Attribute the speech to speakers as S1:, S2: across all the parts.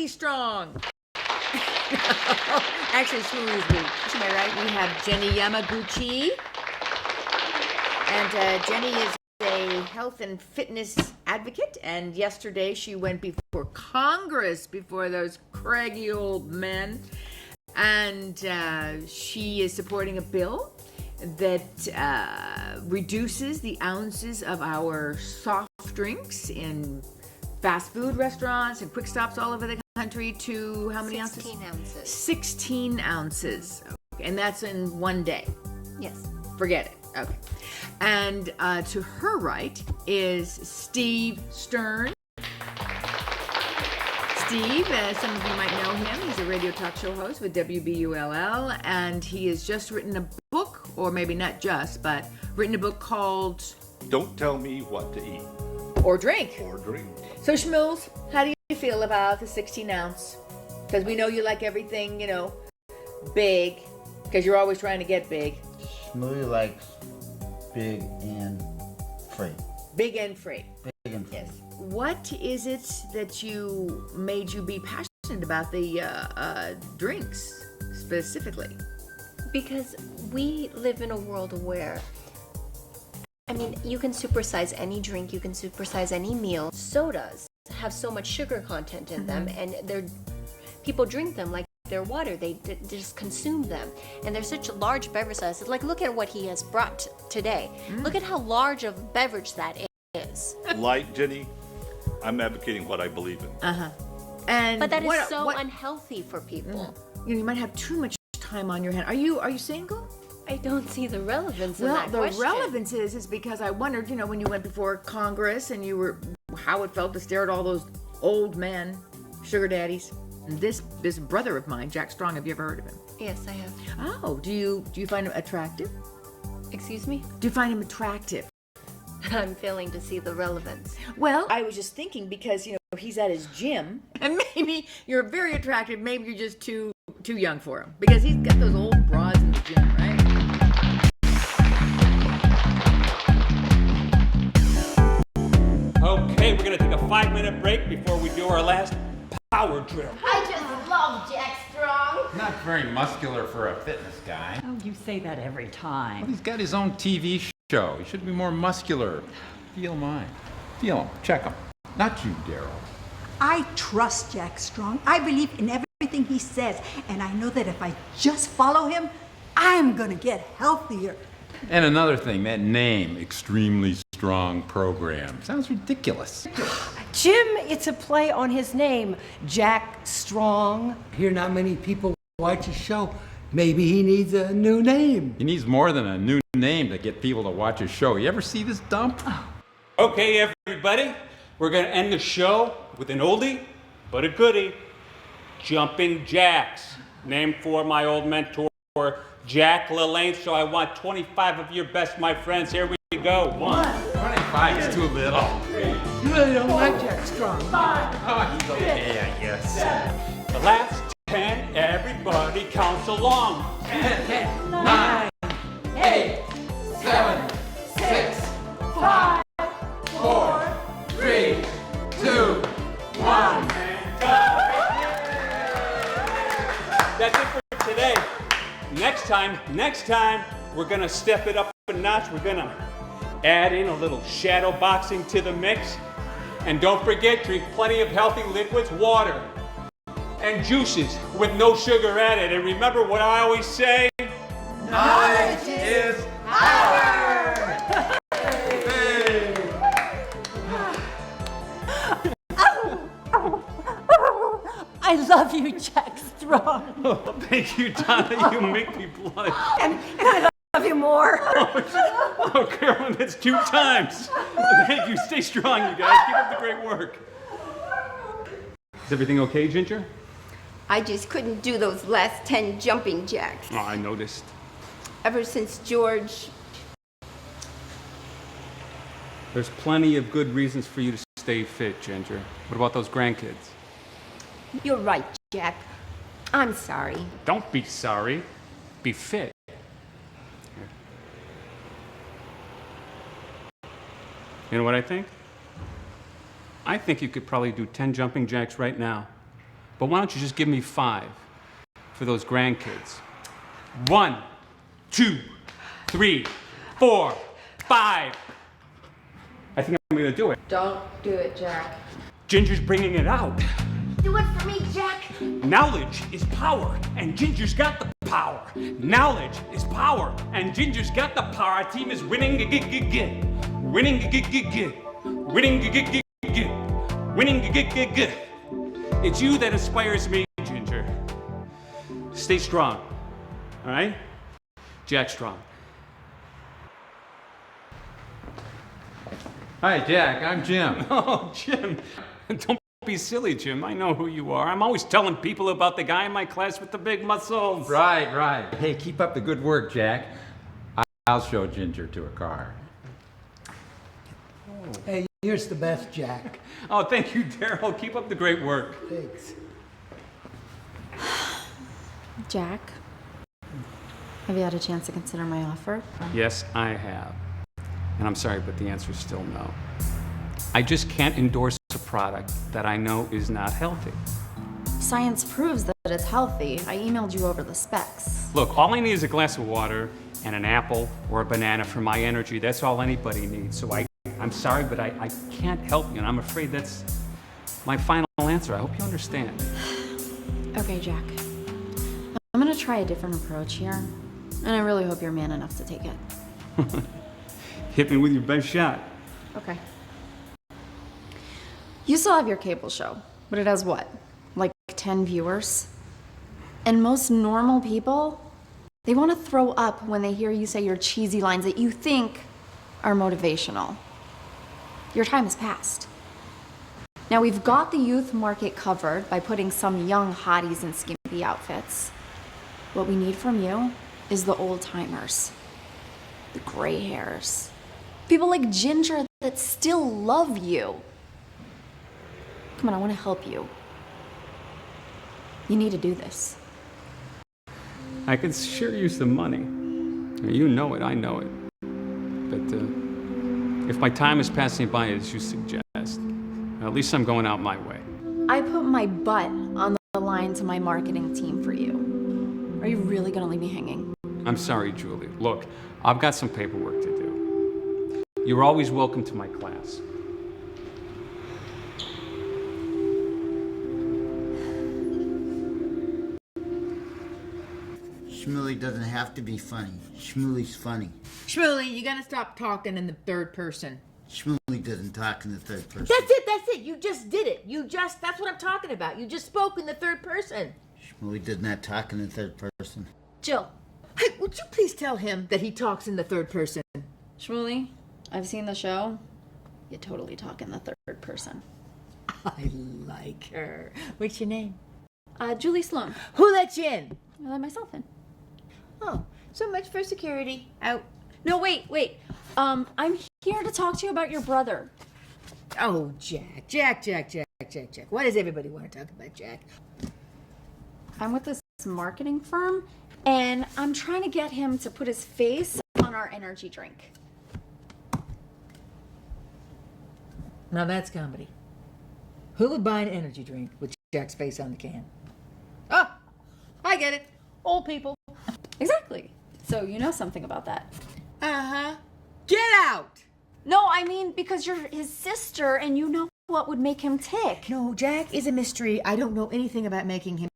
S1: crazy strong. Actually, Smoothie's week. Am I right? We have Jenny Yamaguchi. And Jenny is a health and fitness advocate. And yesterday she went before Congress, before those craggy old men. And she is supporting a bill that reduces the ounces of our soft drinks in fast food restaurants and quick stops all over the country to how many ounces?
S2: 16 ounces.
S1: 16 ounces. Okay. And that's in one day.
S2: Yes.
S1: Forget it. Okay. And to her right is Steve Stern. Steve, some of you might know him. He's a radio talk show host with WBULL, and he has just written a book, or maybe not just, but written a book called
S3: Don't Tell Me What to Eat.
S1: Or Drink.
S3: Or Drink.
S1: So, Schmools, how do you feel about the 16 ounce? Because we know you like everything, big, because you're always trying to get big.
S4: Smoothie likes big and free.
S1: Big and free.
S4: Big and free.
S1: Yes. What is it that made you be passionate about the drinks specifically?
S2: Because we live in a world where, you can supersize any drink, you can supersize any meal. Sodas have so much sugar content in them, and people drink them like they're water. They just consume them, and they're such large beverage sizes. Like, look at what he has brought today. Look at how large of a beverage that is.
S3: Like Jenny, I'm advocating what I believe in.
S1: But
S2: that is so unhealthy for people.
S1: You might have too much time on your hand. Are you single?
S2: I don't see the relevance in that question.
S1: Well, the relevance is because I wondered, when you went before Congress and how it felt to stare at all those old men, sugar daddies. And this brother of mine, Jack Strong, have you ever heard of him?
S2: Yes, I have.
S1: Oh, do you find him attractive?
S2: Excuse me?
S1: Do you find him attractive?
S2: I'm failing to see the relevance.
S1: Well, I was just thinking because, he's at his gym, and maybe you're very attractive, maybe you're just too young for him, because he's got those old broads in the gym, right?
S5: Okay, we're going to take a 5-minute break before we do our last power drill.
S6: I just love Jack Strong.
S7: Not very muscular for a fitness guy.
S8: Oh, you say that every time.
S7: Well, he's got his own TV show. He should be more muscular. Feel mine. Feel him. Check him. Not you, Daryl.
S9: I trust Jack Strong. I believe in everything he says, and I know that if I just follow him, I'm gonna get healthier.
S7: And another thing, that name, Extremely Strong Program, sounds ridiculous.
S8: Jim, it's a play on his name, Jack Strong.
S10: Hear not many people watch his show. Maybe he needs a new name.
S7: He needs more than a new name to get people to watch his show. You ever see this dump?
S5: Okay, everybody, we're going to end the show with an oldie, but a goodie. Jumping Jacks, named for my old mentor, Jack LaLanne. So I want 25 of your best, my friends. Here we go. 1.
S7: 25 is too little.
S10: You really don't like Jack Strong.
S7: Oh, he's okay, I guess.
S5: The last 10, everybody counts along.
S10: 10, 9, 8, 7, 6, 5, 4, 3, 2, 1.
S5: That's it for today. Next time, we're gonna step it up a notch. We're gonna add in a little shadow boxing to the mix. And don't forget, drink plenty of healthy liquids, water, and juices with no sugar added. And remember what I always say,
S10: Knowledge is power!
S8: I love you, Jack Strong.
S5: oh, thank you, Donna, you make me blush.
S8: And I love you more.
S5: Oh, Carolyn, that's 2 times. Thank you, stay strong, you guys. Keep up the great work. Is everything okay, Ginger?
S6: I just couldn't do those last 10 jumping jacks.
S5: Oh, I noticed.
S6: Ever since George...
S5: There's plenty of good reasons for you to stay fit, Ginger. What about those grandkids?
S6: You're right, Jack. I'm sorry.
S5: Don't be sorry. Be fit. You know what I think? I think you could probably do 10 jumping jacks right now. but why don't you just give me 5 for those grandkids? 1, 2, 3, 4, 5. I think I'm gonna do it.
S1: Don't do it, Jack.
S5: Ginger's bringing it out.
S1: Do it for me, Jack.
S5: Knowledge is power, and Ginger's got the power. Knowledge is power, and Ginger's got the power. Our team is winning, winning, winning, winning. It's you that inspires me, Ginger. Stay strong, all right? Jack Strong.
S7: Hi, Jack. I'm Jim.
S5: Oh, Jim. Don't be silly, Jim. I know who you are. I'm always telling people about the guy in my class with the big muscles.
S7: Right. Hey, keep up the good work, Jack. I'll show Ginger to a car.
S10: Hey, here's the best, Jack.
S5: Oh, thank you, Daryl. Keep up the great work.
S10: Thanks.
S11: Jack, have you had a chance to consider my offer?
S5: Yes, I have. And I'm sorry, but the answer is still no. I just can't endorse a product that I know is not healthy.
S11: Science proves that it's healthy. I emailed you over the specs.
S5: Look, all I need is a glass of water and an apple or a banana for my energy. That's all anybody needs. So I'm sorry, but I can't help you, and I'm afraid that's my final answer. I hope you understand.
S11: Okay, Jack. I'm gonna try a different approach here, and I really hope you're man enough to take it.
S5: Hit me with your best shot.
S11: Okay. You still have your cable show, but it has what? Like 10 viewers? And most normal people, they want to throw up when they hear you say your cheesy lines that you think are motivational. Your time has passed. Now we've got the youth market covered by putting some young hotties in skimpy outfits. What we need from you is the old timers, the gray hairs, people like Ginger that still love you. Come on, I want to help you. You need to do this.
S5: I could sure use the money. You know it, I know it. But if my time is passing by as you suggest, at least I'm going out my way.
S11: I put my butt on the line to my marketing team for you. Are you really gonna leave me hanging?
S5: I'm sorry, Julie. Look, I've got some paperwork to do. You're always welcome to my class.
S4: Shmuley doesn't have to be funny. Shmuley's funny.
S1: Shmuley, you gotta stop talking in the third person.
S4: Shmuley doesn't talk in the third person.
S1: That's it. You just did it. That's what I'm talking about. You just spoke in the third person.
S4: Shmuley does not talk in the third person.
S11: Jill.
S1: Hey, would you please tell him that he talks in the third person?
S11: Shmuley, I've seen the show. You totally talk in the third person.
S1: I like her. What's your name?
S11: Julie Sloan.
S1: Who let you in?
S11: I let myself in.
S1: Oh, so much for security. Out.
S11: No, wait. I'm here to talk to you about your brother.
S1: Oh, Jack. Why does everybody want to talk about Jack?
S11: I'm with this marketing firm, and I'm trying to get him to put his face on our energy drink.
S1: Now that's comedy. Who would buy an energy drink with Jack's face on the can? Oh, I get it. Old people.
S11: Exactly. So you know something about that.
S1: Uh-huh. Get out!
S11: No, I mean because you're his sister and you know what would make him tick.
S1: No, Jack is a mystery. I don't know anything about making him.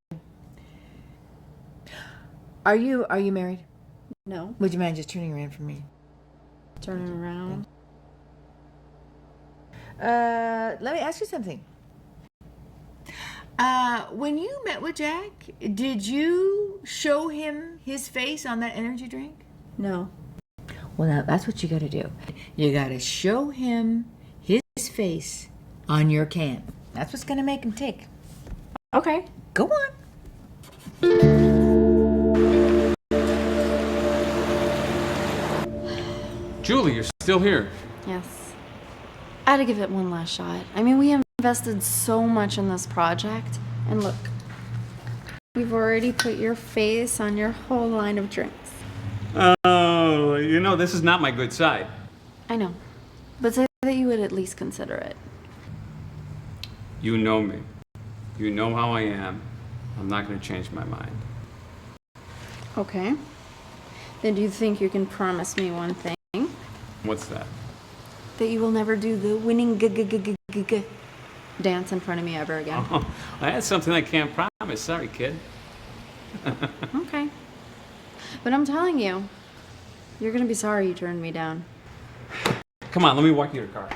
S1: Are you married?
S11: No.
S1: Would you mind just turning around for me?
S11: Turning around.
S1: Let me ask you something. When you met with Jack, did you show him his face on that energy drink?
S11: No.
S1: Well, now that's what you gotta do. You gotta show him his face on your can. That's what's gonna make him tick.
S11: Okay.
S1: Go on.
S5: Julie, you're still here.
S11: Yes. I had to give it one last shot. I mean, we invested so much in this project. And look, you've already put your face on your whole line of drinks.
S5: Oh, this is not my good side.
S11: I know. But say that you would at least consider it.
S5: You know me. You know how I am. I'm not going to change my mind.
S11: Okay. Then do you think you can promise me one thing?
S5: What's that?
S11: That you will never do the winning dance in front of me ever again?
S5: Oh, that's something I can't promise. Sorry, kid.
S11: Okay. But I'm telling you, you're gonna be sorry you turned me down.
S5: Come on, let me walk you to your car.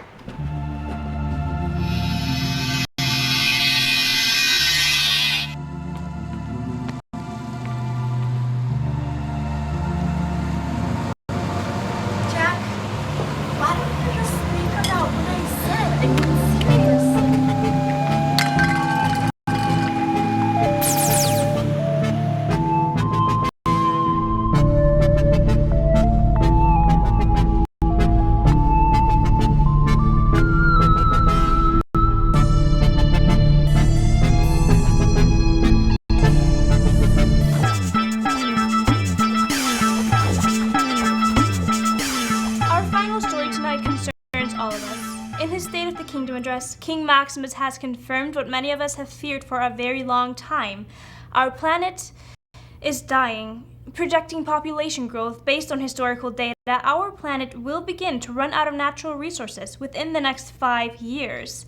S11: Jack, why don't you just think about what I said? I mean, seriously.
S12: Our final story tonight concerns all of us. In his State of the Kingdom address, King Maximus has confirmed what many of us have feared for a very long time. Our planet is dying. Projecting population growth based on historical data, our planet will begin to run out of natural resources within the next 5 years.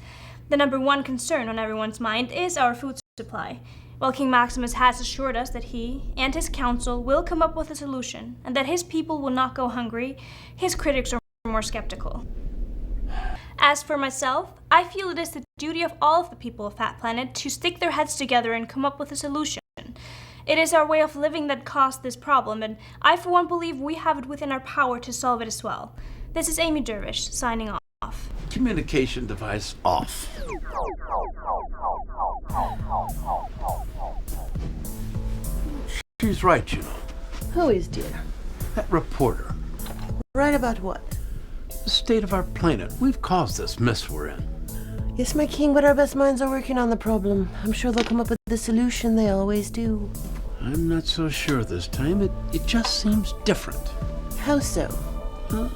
S12: The number one concern on everyone's mind is our food supply. While King Maximus has assured us that he and his council will come up with a solution and that his people will not go hungry, his critics are more skeptical. As for myself, I feel it is the duty of all of the people of Fat Planet to stick their heads together and come up with a solution. It is our way of living that caused this problem, and I for one believe we have it within our power to solve it as well. This is Amy Dervish, signing off.
S13: Communication device off. She's right, you know.
S14: Who is, dear?
S13: That reporter.
S14: Right about what?
S13: The state of our planet. We've caused this mess we're in.
S14: Yes, my king, but our best minds are working on the problem. I'm sure they'll come up with the solution. They always do.
S13: I'm not so sure this time. It just seems different.
S14: How so?
S13: I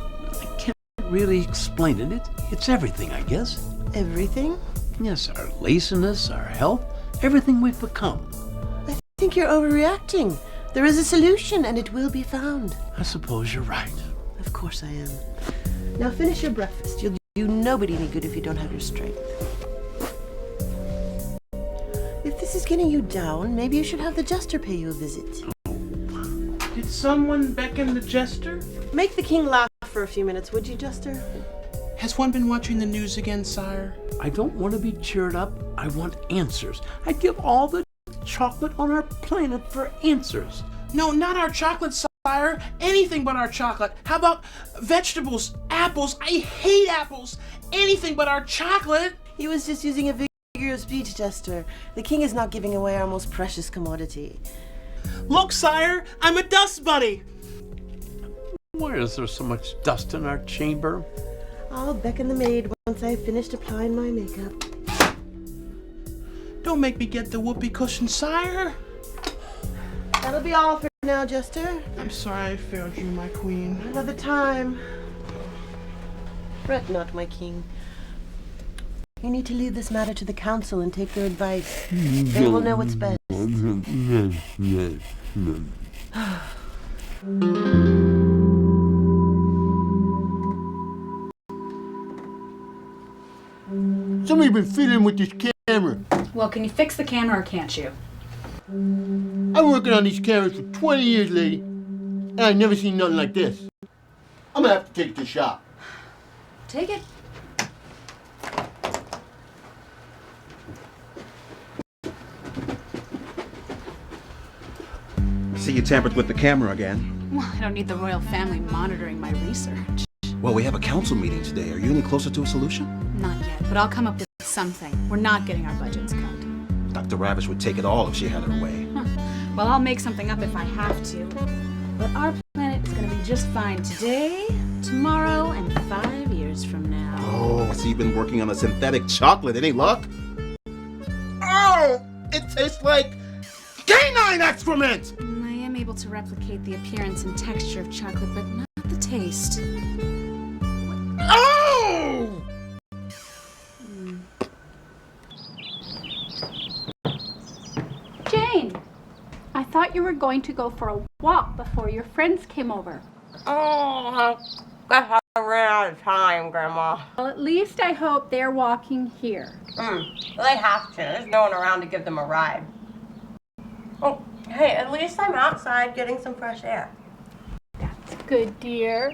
S13: can't really explain it. It's everything, I guess.
S14: Everything?
S13: Yes, our laziness, our health, everything we've become.
S14: I think you're overreacting. There is a solution, and it will be found.
S13: I suppose you're right.
S14: Of course I am. Now finish your breakfast. You'll do nobody any good if you don't have your strength. If this is getting you down, maybe you should have the jester pay you a visit.
S13: Did someone beckon the jester?
S14: Make the king laugh for a few minutes, would you, jester?
S15: Has one been watching the news again, sire?
S13: I don't want to be cheered up. I want answers. I'd give all the chocolate on our planet for answers.
S15: No, not our chocolate, sire. Anything but our chocolate. How about vegetables, apples? I hate apples. Anything but our chocolate.
S14: He was just using a figure of speech, jester. The king is not giving away our most precious commodity.
S15: Look, sire, I'm a dust bunny.
S13: Why is there so much dust in our chamber?
S14: I'll beckon the maid once I've finished applying my makeup.
S15: Don't make me get the whoopee cushion, sire.
S14: That'll be all for now, jester.
S15: I'm sorry I failed you, my queen.
S14: Another time. Fret not, my king. You need to leave this matter to the council and take their advice. They will know what's best.
S4: Somebody been fiddling with this camera.
S16: Well, can you fix the camera or can't you?
S4: I'm working on these cameras for 20 years, lady, and I've never seen nothing like this. I'm gonna have to take it to the shop.
S16: Take it.
S17: See, you tampered with the camera again.
S16: Well, I don't need the royal family monitoring my research.
S17: Well, we have a council meeting today. Are you any closer to a solution?
S16: Not yet, but I'll come up with something. We're not getting our budgets cut.
S17: Dr. Ravish would take it all if she had her way.
S16: Huh. Well, I'll make something up if I have to. But our planet is going to be just fine today, tomorrow, and 5 years from now.
S17: Oh, so you've been working on a synthetic chocolate. Any luck? Oh, it tastes like canine excrement!
S16: I am able to replicate the appearance and texture of chocolate, but not the taste.
S17: Oh!
S18: I thought you were going to go for a walk before your friends came over.
S19: Oh, I ran out of time, Grandma.
S18: Well, at least I hope they're walking here.
S19: Well, they have to. There's no one around to give them a ride. Oh, hey, at least I'm outside getting some fresh air.
S18: That's good, dear.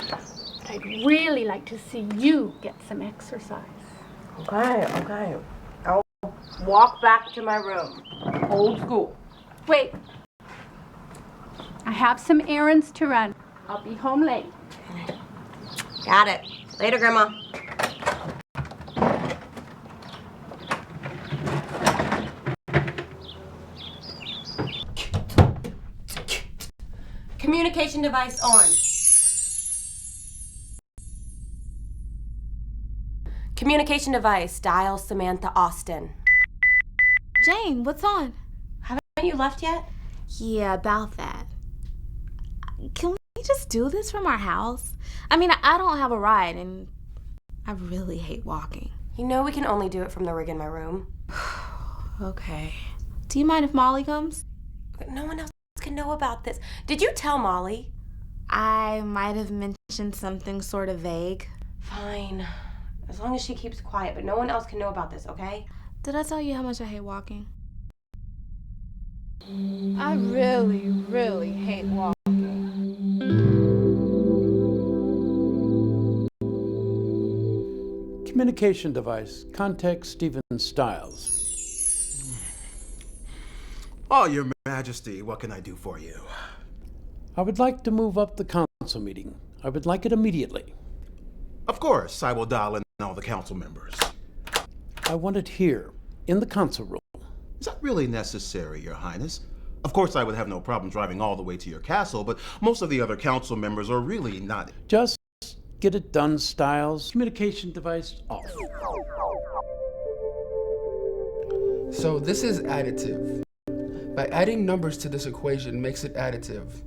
S18: But I'd really like to see you get some exercise.
S19: Okay. I'll walk back to my room. Old school.
S18: Wait. I have some errands to run. I'll be home late.
S19: Got it. Later, Grandma. Communication device on. Communication device, dial Samantha Austin.
S11: Jane, what's on?
S19: Haven't you left yet?
S11: Yeah, about that. Can we just do this from our house? I mean, I don't have a ride, and I really hate walking.
S19: You know we can only do it from the rig in my room.
S11: Okay. Do you mind if Molly comes?
S19: No one else can know about this. Did you tell Molly?
S11: I might have mentioned something sort of vague.
S19: Fine. As long as she keeps quiet, but no one else can know about this, okay?
S11: Did I tell you how much I hate walking?
S18: I really, really hate walking.
S13: Communication device. Contact Stephen Stiles.
S17: Oh, Your Majesty, what can I do for you?
S13: I would like to move up the council meeting. I would like it immediately.
S17: Of course, I will dial in all the council members.
S13: I want it here, in the council room.
S17: Is that really necessary, Your Highness? Of course, I would have no problem driving all the way to your castle, but most of the other council members are really not.
S13: Just get it done, Stiles. Communication device off.
S20: So this is additive. By adding numbers to this equation makes it additive.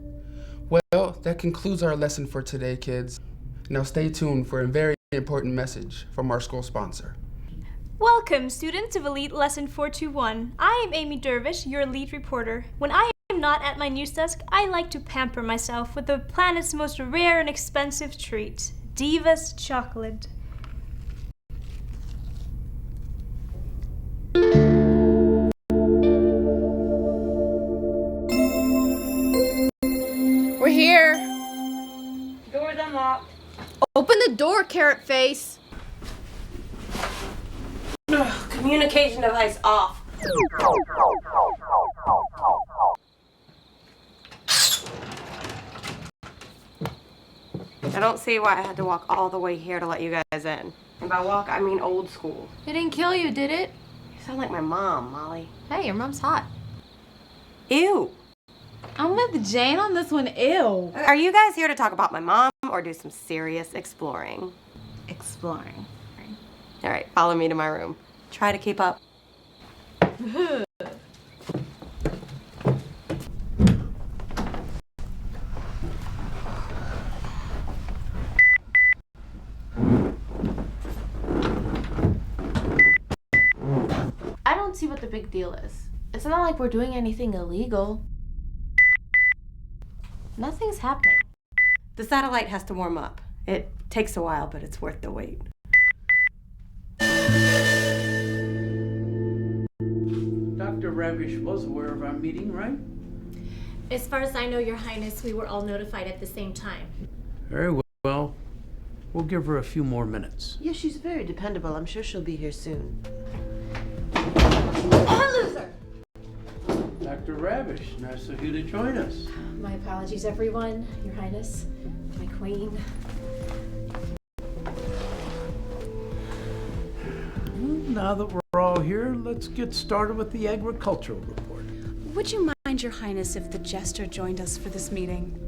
S20: Well, that concludes our lesson for today, kids. Now stay tuned for a very important message from our school sponsor.
S12: Welcome, students of Elite Lesson 421. I am Amy Dervish, your Elite reporter. When I am not at my news desk, I like to pamper myself with the planet's most rare and expensive treat, Divas chocolate.
S1: We're here.
S19: Doors unlocked.
S1: Open the door, carrot face.
S19: Communication device off. I don't see why I had to walk all the way here to let you guys in. And by walk, I mean old school.
S11: It didn't kill you, did it?
S19: You sound like my mom, Molly.
S11: Hey, your mom's hot.
S19: Ew.
S11: I'm with Jane on this one, ew.
S19: Are you guys here to talk about my mom or do some serious exploring?
S11: Exploring.
S19: All right, follow me to my room. Try to keep up.
S11: I don't see what the big deal is. It's not like we're doing anything illegal. Nothing's happening.
S19: The satellite has to warm up. It takes a while, but it's worth the wait.
S13: Dr. Ravish was aware of our meeting, right?
S11: As far as I know, Your Highness, we were all notified at the same time.
S13: Very well. We'll give her a few more minutes.
S14: Yeah, she's very dependable. I'm sure she'll be here soon.
S11: Loser!
S13: Dr. Ravish, nice of you to join us.
S11: My apologies, everyone. Your Highness, my queen.
S13: Now that we're all here, let's get started with the agricultural report.
S16: Would you mind, Your Highness, if the jester joined us for this meeting?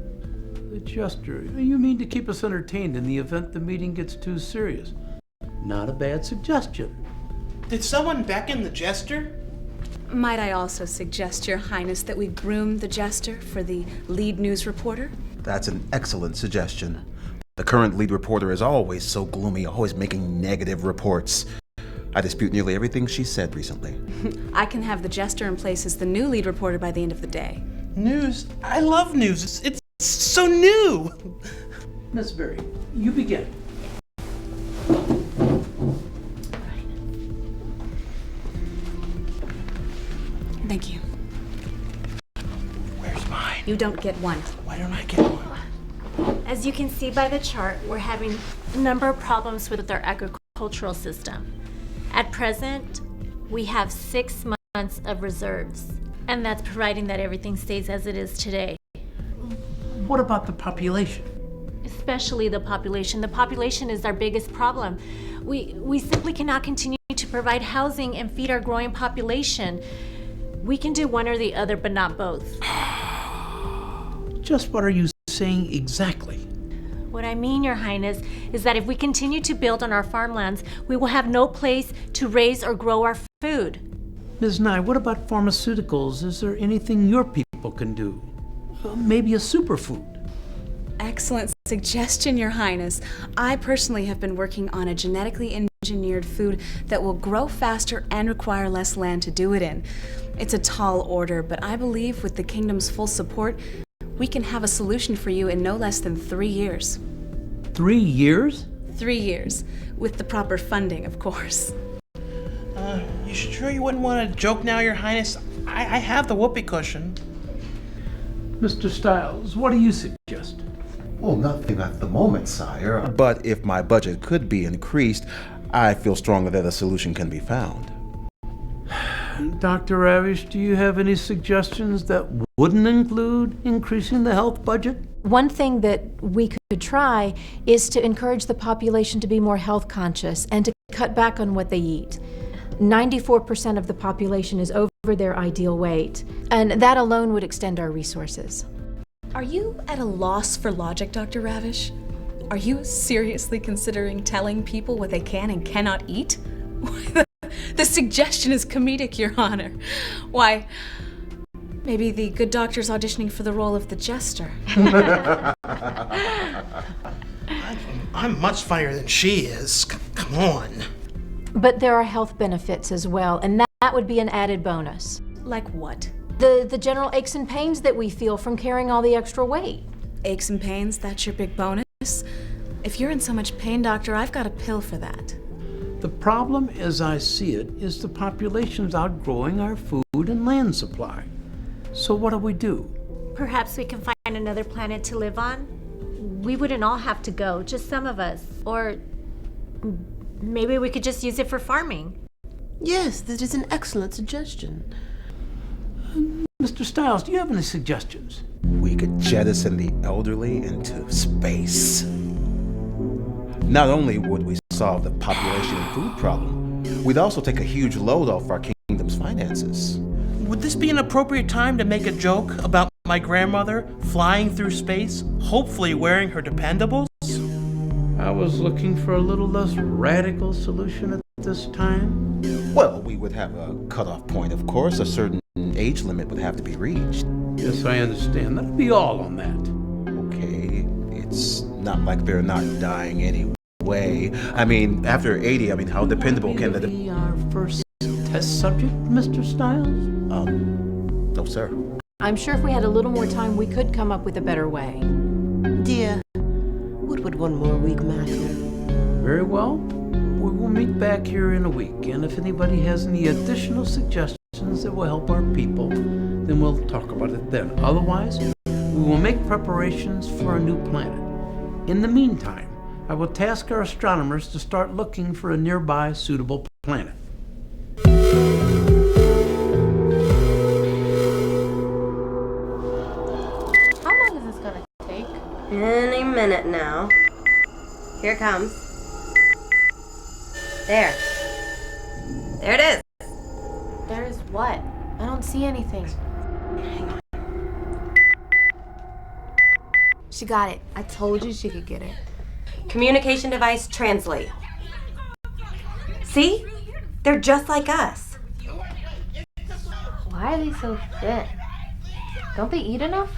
S13: The jester? You mean to keep us entertained in the event the meeting gets too serious? Not a bad suggestion.
S15: Did someone beckon the jester?
S16: Might I also suggest, Your Highness, that we groom the jester for the lead news reporter?
S17: That's an excellent suggestion. The current lead reporter is always so gloomy, always making negative reports. I dispute nearly everything she said recently.
S16: I can have the jester in place as the new lead reporter by the end of the day.
S15: News? I love news. It's so new.
S13: Miss Berry, you begin.
S16: Thank you.
S15: Where's mine?
S16: You don't get one.
S15: Why don't I get one?
S12: As you can see by the chart, we're having a number of problems with our agricultural system. At present, we have 6 months of reserves, and that's providing that everything stays as it is today.
S13: What about the population?
S12: Especially the population. The population is our biggest problem. We simply cannot continue to provide housing and feed our growing population. We can do one or the other, but not both.
S13: Just what are you saying exactly?
S12: What I mean, Your Highness, is that if we continue to build on our farmlands, we will have no place to raise or grow our food.
S13: Ms. Nye, what about pharmaceuticals? Is there anything your people can do? Maybe a superfood?
S16: Excellent suggestion, Your Highness. I personally have been working on a genetically engineered food that will grow faster and require less land to do it in. It's a tall order, but I believe with the kingdom's full support, we can have a solution for you in no less than 3 years.
S13: 3 years?
S16: 3 years, with the proper funding, of course.
S15: You sure you wouldn't want to joke now, Your Highness? I have the whoopee cushion.
S13: Mr. Stiles, what do you suggest?
S17: Well, nothing at the moment, sire. But if my budget could be increased, I feel strongly that a solution can be found.
S13: Dr. Ravish, do you have any suggestions that wouldn't include increasing the health budget?
S11: One thing that we could try is to encourage the population to be more health conscious and to cut back on what they eat. 94% of the population is over their ideal weight, and that alone would extend our resources.
S16: Are you at a loss for logic, Dr. Ravish? Are you seriously considering telling people what they can and cannot eat? The suggestion is comedic, Your Honor. Why, maybe the good doctor's auditioning for the role of the jester.
S15: I'm much funnier than she is. Come on.
S11: But there are health benefits as well, and that would be an added bonus.
S16: Like what?
S11: The general aches and pains that we feel from carrying all the extra weight.
S16: Aches and pains, that's your big bonus? If you're in so much pain, doctor, I've got a pill for that.
S13: The problem, as I see it, is the population's outgrowing our food and land supply. So what do we do?
S12: Perhaps we can find another planet to live on. We wouldn't all have to go, just some of us. Or maybe we could just use it for farming.
S14: Yes, that is an excellent suggestion.
S13: Mr. Stiles, do you have any suggestions?
S17: We could jettison the elderly into space. Not only would we solve the population and food problem, we'd also take a huge load off our kingdom's finances.
S15: Would this be an appropriate time to make a joke about my grandmother flying through space, hopefully wearing her dependables?
S13: I was looking for a little less radical solution at this time.
S17: Well, we would have a cutoff point, of course. A certain age limit would have to be reached.
S13: Yes, I understand. That'd be all on that.
S17: Okay, it's not like they're not dying anyway. I mean, after 80, how dependable can the...
S13: Be our first test subject, Mr. Stiles?
S17: No, sir.
S11: I'm sure if we had a little more time, we could come up with a better way.
S14: Dear, what would one more week matter?
S13: Very well. We will meet back here in a week, and if anybody has any additional suggestions that will help our people, then we'll talk about it then. Otherwise, we will make preparations for a new planet. In the meantime, I will task our astronomers to start looking for a nearby suitable planet.
S19: How long is this gonna take? Any minute now. Here it comes. There. There it is.
S11: There's what? I don't see anything.
S19: She got it. I told you she could get it. Communication device translate. See? They're just like us.
S11: Why are they so thin? Don't they eat enough?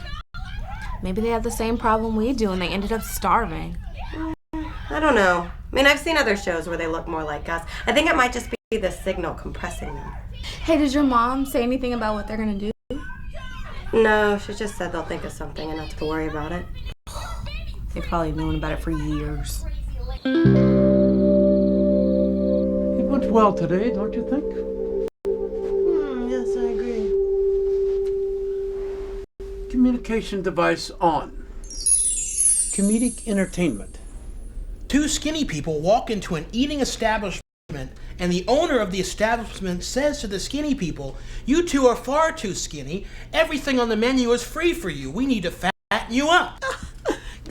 S19: Maybe they have the same problem we do and they ended up starving. I don't know. I've seen other shows where they look more like us. I think it might just be the signal compressing them.
S16: Hey, did your mom say anything about what they're gonna do?
S19: No, she just said they'll think of something and not to worry about it.
S16: They've probably known about it for years.
S13: It went well today, don't you think?
S14: Yes, I agree.
S13: Communication device on. Comedic entertainment.
S15: Two skinny people walk into an eating establishment, and the owner of the establishment says to the skinny people, "You two are far too skinny. Everything on the menu is free for you. We need to fatten you up."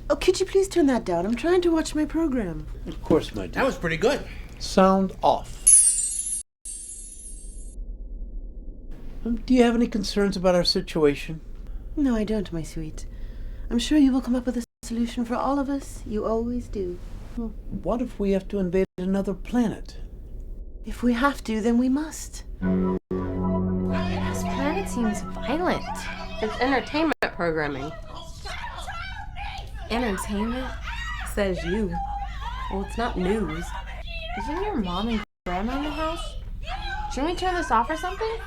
S14: Oh, could you please turn that down? I'm trying to watch my program.
S13: Of course, my dear.
S15: That was pretty good.
S13: Sound off. Do you have any concerns about our situation?
S14: No, I don't, my sweet. I'm sure you will come up with a solution for all of us. You always do.
S13: What if we have to invade another planet?
S14: If we have to, then we must.
S11: This planet seems violent.
S19: It's entertainment programming.
S16: Entertainment? Says you.
S19: Well, it's not news.
S11: Isn't your mom and grandma in the house? Shouldn't we turn this off or something?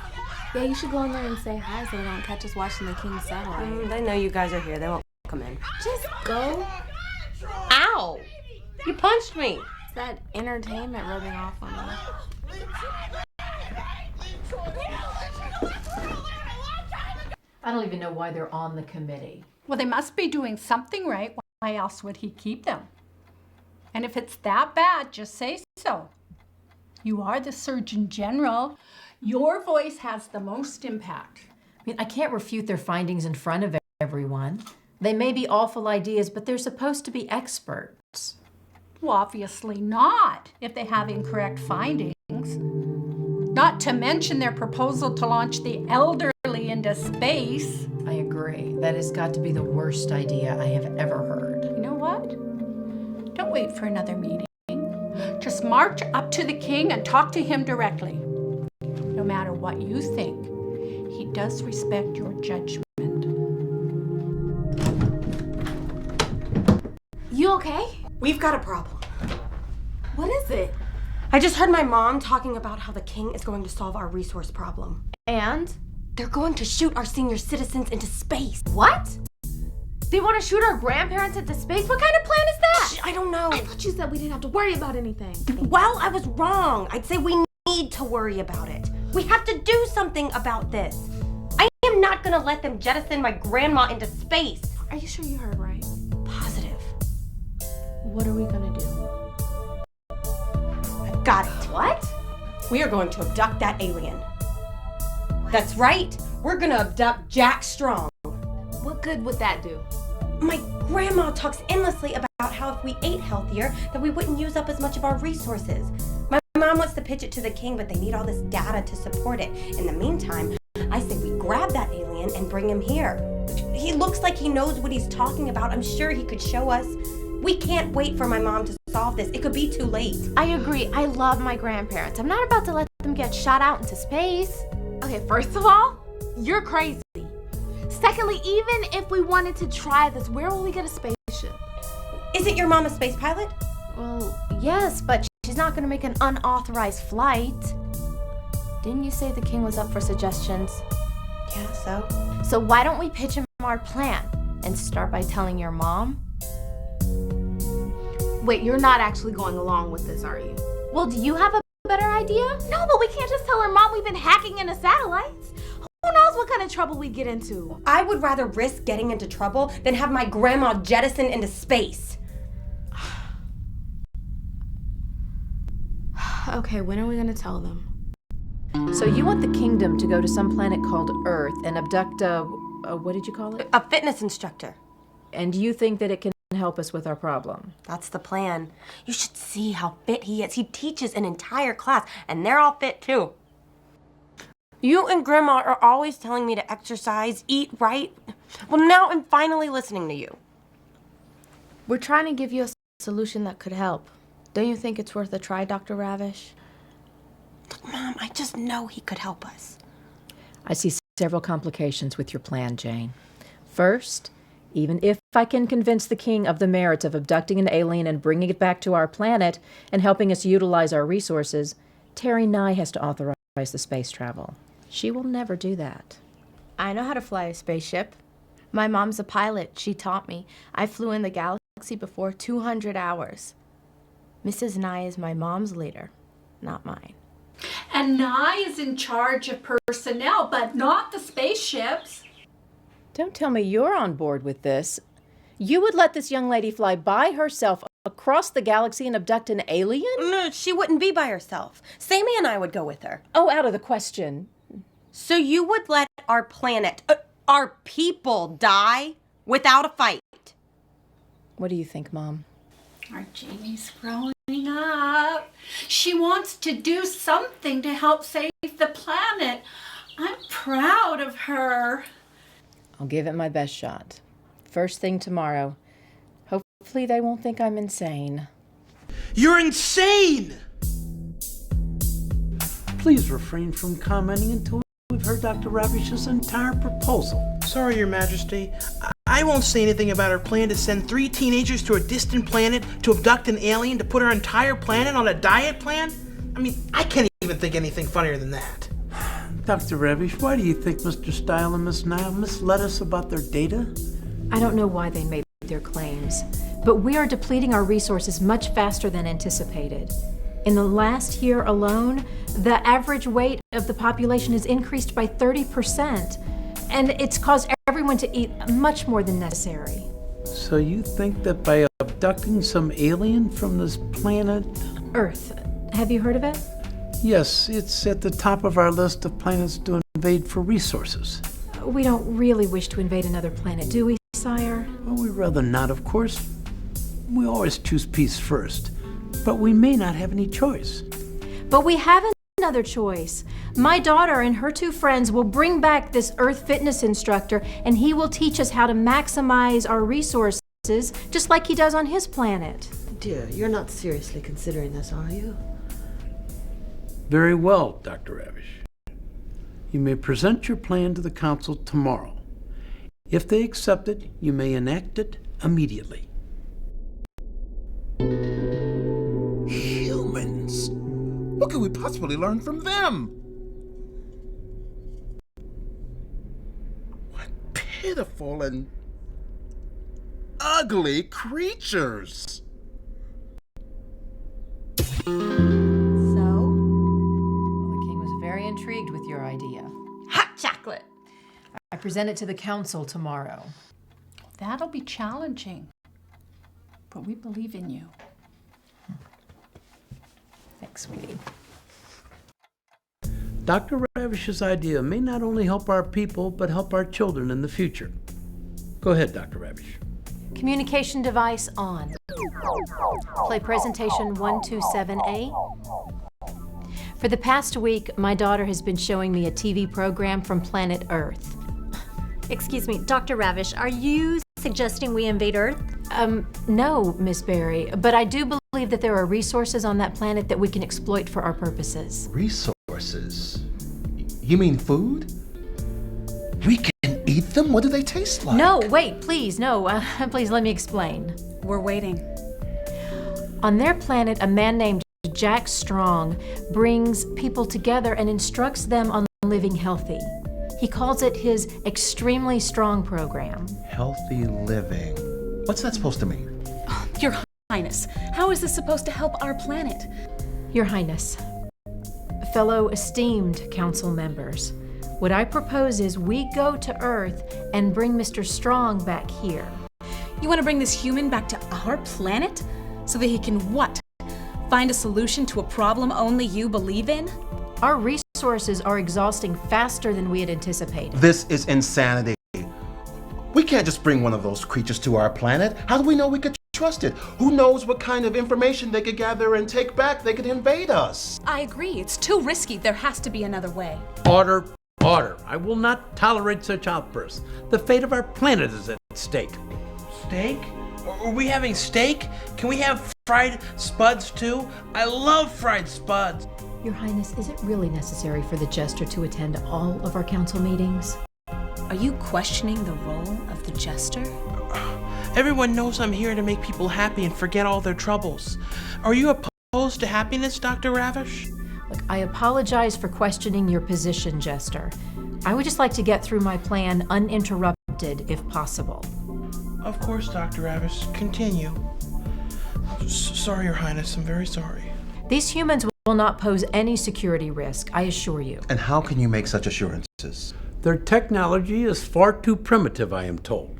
S16: Yeah, you should go in there and say hi so they don't catch us watching the King's satellite.
S19: They know you guys are here. They won't come in.
S16: Just go.
S19: Ow! You punched me.
S16: It's that entertainment rubbing off on me.
S1: I don't even know why they're on the committee.
S18: Well, they must be doing something right. Why else would he keep them? And if it's that bad, just say so. You are the Surgeon General. Your voice has the most impact.
S1: I mean, I can't refute their findings in front of everyone. They may be awful ideas, but they're supposed to be experts.
S18: Well, obviously not, if they have incorrect findings. Not to mention their proposal to launch the elderly into space.
S1: I agree. That has got to be the worst idea I have ever heard.
S18: You know what? Don't wait for another meeting. Just march up to the king and talk to him directly. No matter what you think, he does respect your judgment.
S16: You okay?
S19: We've got a problem.
S16: What is it?
S19: I just heard my mom talking about how the king is going to solve our resource problem.
S11: And?
S19: They're going to shoot our senior citizens into space.
S11: What? They want to shoot our grandparents into space? What kind of plan is that?
S19: I don't know.
S16: I thought you said we didn't have to worry about anything.
S19: Well, I was wrong. I'd say we need to worry about it. We have to do something about this. I am not going to let them jettison my grandma into space.
S16: Are you sure you heard right?
S19: Positive.
S16: What are we gonna do?
S19: I've got it.
S11: What?
S19: We are going to abduct that alien. That's right. We're going to abduct Jack Strong.
S16: What good would that do?
S19: My grandma talks endlessly about how if we ate healthier, that we wouldn't use up as much of our resources. My mom wants to pitch it to the king, but they need all this data to support it. In the meantime, I say we grab that alien and bring him here. He looks like he knows what he's talking about. I'm sure he could show us. We can't wait for my mom to solve this. It could be too late.
S11: I agree. I love my grandparents. I'm not about to let them get shot out into space. Okay, first of all, you're crazy. Secondly, even if we wanted to try this, where will we get a spaceship?
S19: Isn't your mom a space pilot?
S11: Well, yes, but she's not going to make an unauthorized flight. Didn't you say the king was up for suggestions?
S19: Yeah, so?
S11: So why don't we pitch him our plan and start by telling your mom?
S16: Wait, you're not actually going along with this, are you?
S11: Well, do you have a better idea?
S16: No, but we can't just tell her mom we've been hacking into satellites. Who knows what kind of trouble we get into?
S19: I would rather risk getting into trouble than have my grandma jettisoned into space.
S16: Okay, when are we gonna tell them?
S1: So you want the kingdom to go to some planet called Earth and abduct what did you call it?
S19: A fitness instructor.
S1: And you think that it can help us with our problem?
S19: That's the plan. You should see how fit he is. He teaches an entire class, and they're all fit too. You and Grandma are always telling me to exercise, eat right. Well, now I'm finally listening to you.
S11: We're trying to give you a solution that could help. Don't you think it's worth a try, Dr. Ravish?
S19: Look, Mom, I just know he could help us.
S1: I see several complications with your plan, Jane. First, even if I can convince the king of the merits of abducting an alien and bringing it back to our planet and helping us utilize our resources,
S21: Terry Nye has to authorize the space travel. She will never do that.
S12: I know how to fly a spaceship. My mom's a pilot. She taught me. I flew in the galaxy before 200 hours. Mrs. Nye is my mom's leader, not mine.
S18: And Nye is in charge of personnel, but not the spaceships.
S21: Don't tell me you're on board with this. You would let this young lady fly by herself across the galaxy and abduct an alien?
S19: No, she wouldn't be by herself. Sammy and I would go with her.
S21: Oh, out of the question.
S19: So you would let our planet, our people die without a fight?
S21: What do you think, Mom?
S18: Our Jamie's growing up. She wants to do something to help save the planet. I'm proud of her.
S21: I'll give it my best shot. First thing tomorrow. Hopefully they won't think I'm insane.
S15: You're insane!
S13: Please refrain from commenting until we've heard Dr. Ravish's entire proposal.
S15: Sorry, Your Majesty. I won't say anything about her plan to send 3 teenagers to a distant planet to abduct an alien to put our entire planet on a diet plan. I mean, I can't even think anything funnier than that.
S13: Dr. Ravish, why do you think Mr. Style and Miss Nile misled us about their data?
S11: I don't know why they made their claims, but we are depleting our resources much faster than anticipated. In the last year alone, the average weight of the population has increased by 30%, and it's caused everyone to eat much more than necessary.
S13: So you think that by abducting some alien from this planet...
S11: Earth. Have you heard of it?
S13: Yes, it's at the top of our list of planets to invade for resources.
S11: We don't really wish to invade another planet, do we, Sire?
S13: Well, we'd rather not, of course. We always choose peace first, but we may not have any choice.
S11: But we have another choice. My daughter and her 2 friends will bring back this Earth fitness instructor, and he will teach us how to maximize our resources, just like he does on his planet.
S14: Dear, you're not seriously considering this, are you?
S13: Very well, Dr. Ravish. You may present your plan to the council tomorrow. If they accept it, you may enact it immediately.
S17: Humans? What could we possibly learn from them? What pitiful and ugly creatures!
S21: Very intrigued with your idea.
S19: Hot chocolate!
S21: I present it to the council tomorrow.
S18: That'll be challenging, but we believe in you.
S21: Thanks, sweetie.
S13: Dr. Ravish's idea may not only help our people, but help our children in the future. Go ahead, Dr. Ravish.
S11: Communication device on. Play presentation 127A. For the past week, my daughter has been showing me a TV program from planet Earth.
S22: Excuse me, Dr. Ravish, are you suggesting we invade Earth?
S11: No, Miss Berry, but I do believe that there are resources on that planet that we can exploit for our purposes.
S17: Resources? You mean food? We can eat them? What do they taste like?
S11: No, wait, please, no. Please let me explain.
S16: We're waiting.
S11: On their planet, a man named Jack Strong brings people together and instructs them on living healthy. He calls it his Extremely Strong program.
S17: Healthy living. What's that supposed to mean?
S16: Oh, Your Highness, how is this supposed to help our planet?
S11: Your Highness, fellow esteemed council members, what I propose is we go to Earth and bring Mr. Strong back here.
S16: You want to bring this human back to our planet? So that he can what? Find a solution to a problem only you believe in?
S11: Our resources are exhausting faster than we had anticipated.
S17: This is insanity. We can't just bring one of those creatures to our planet. How do we know we could trust it? Who knows what kind of information they could gather and take back? They could invade us.
S16: I agree. It's too risky. There has to be another way.
S13: Order, order. I will not tolerate such outbursts. The fate of our planet is at stake.
S15: Steak? Are we having steak? Can we have fried spuds too? I love fried spuds.
S11: Your Highness, is it really necessary for the jester to attend all of our council meetings?
S16: Are you questioning the role of the jester?
S15: Everyone knows I'm here to make people happy and forget all their troubles. Are you opposed to happiness, Dr. Ravish?
S21: I apologize for questioning your position, Jester. I would just like to get through my plan uninterrupted, if possible.
S15: Of course, Dr. Ravish. Continue. Sorry, Your Highness. I'm very sorry.
S21: These humans will not pose any security risk, I assure you.
S17: And how can you make such assurances?
S13: Their technology is far too primitive, I am told.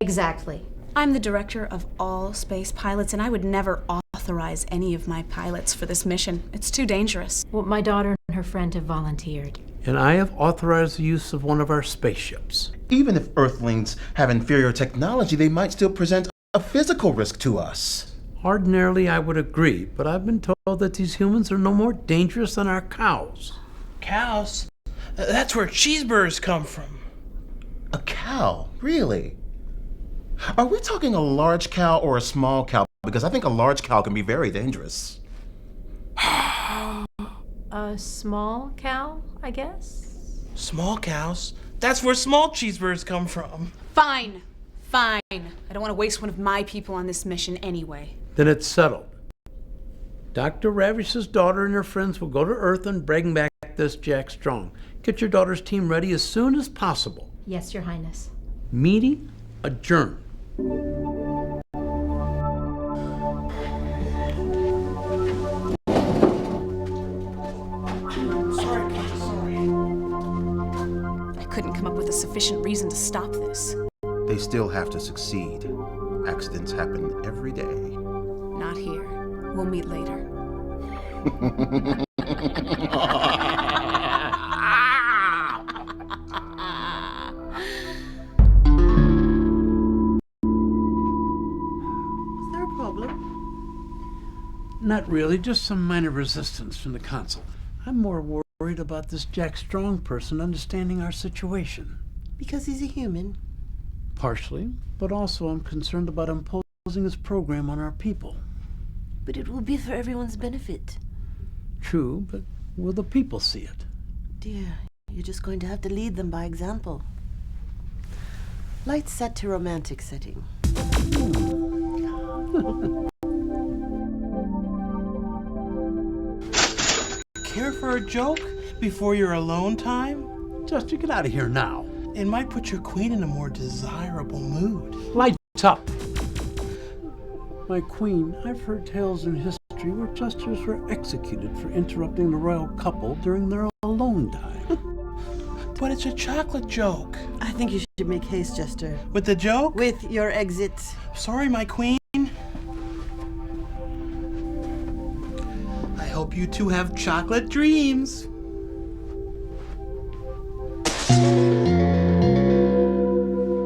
S21: Exactly.
S16: I'm the director of all space pilots, and I would never authorize any of my pilots for this mission. It's too dangerous.
S21: Well, my daughter and her friend have volunteered.
S13: And I have authorized the use of one of our spaceships.
S17: Even if Earthlings have inferior technology, they might still present a physical risk to us.
S13: Ordinarily, I would agree, but I've been told that these humans are no more dangerous than our cows.
S15: Cows? That's where cheeseburgers come from.
S17: A cow? Really? Are we talking a large cow or a small cow? Because I think a large cow can be very dangerous.
S21: A small cow, I guess?
S15: Small cows? That's where small cheeseburgers come from.
S16: Fine. Fine. I don't want to waste one of my people on this mission anyway.
S13: Then it's settled. Dr. Ravish's daughter and her friends will go to Earth and bring back this Jack Strong. Get your daughter's team ready as soon as possible.
S21: Yes, Your Highness.
S13: Meeting adjourned.
S16: I couldn't come up with a sufficient reason to stop this.
S17: They still have to succeed. Accidents happen every day.
S16: Not here. We'll meet later.
S14: Is there a problem?
S13: Not really, just some minor resistance from the consul. I'm more worried about this Jack Strong person understanding our situation.
S14: Because he's a human.
S13: Partially, but also I'm concerned about imposing his program on our people.
S14: But it will be for everyone's benefit.
S13: True, but will the people see it?
S14: Dear, you're just going to have to lead them by example. Lights set to romantic setting.
S15: Care for a joke before your alone time?
S13: Just get out of here now.
S15: It might put your queen in a more desirable mood.
S13: Lights up! My queen, I've heard tales in history where jesters were executed for interrupting the royal couple during their alone time.
S15: But it's a chocolate joke.
S14: I think you should make haste, Jester.
S15: With the joke?
S14: With your exit.
S15: Sorry, my queen. I hope you two have chocolate dreams.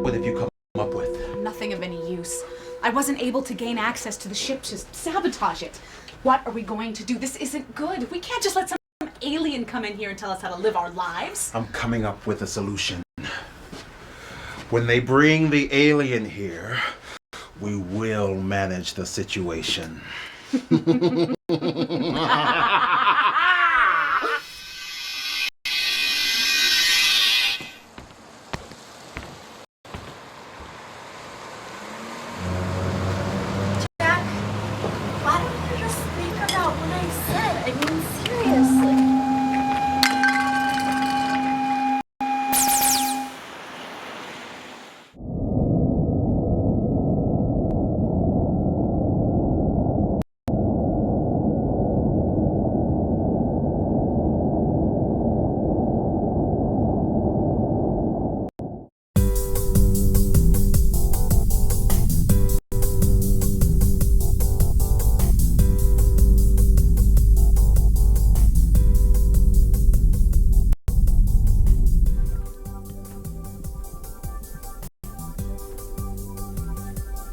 S17: What have you come up with?
S16: Nothing of any use. I wasn't able to gain access to the ship to sabotage it. What are we going to do? This isn't good. We can't just let some alien come in here and tell us how to live our lives.
S17: I'm coming up with a solution. When they bring the alien here, we will manage the situation.
S11: Why don't you just think about what I said? I mean, seriously.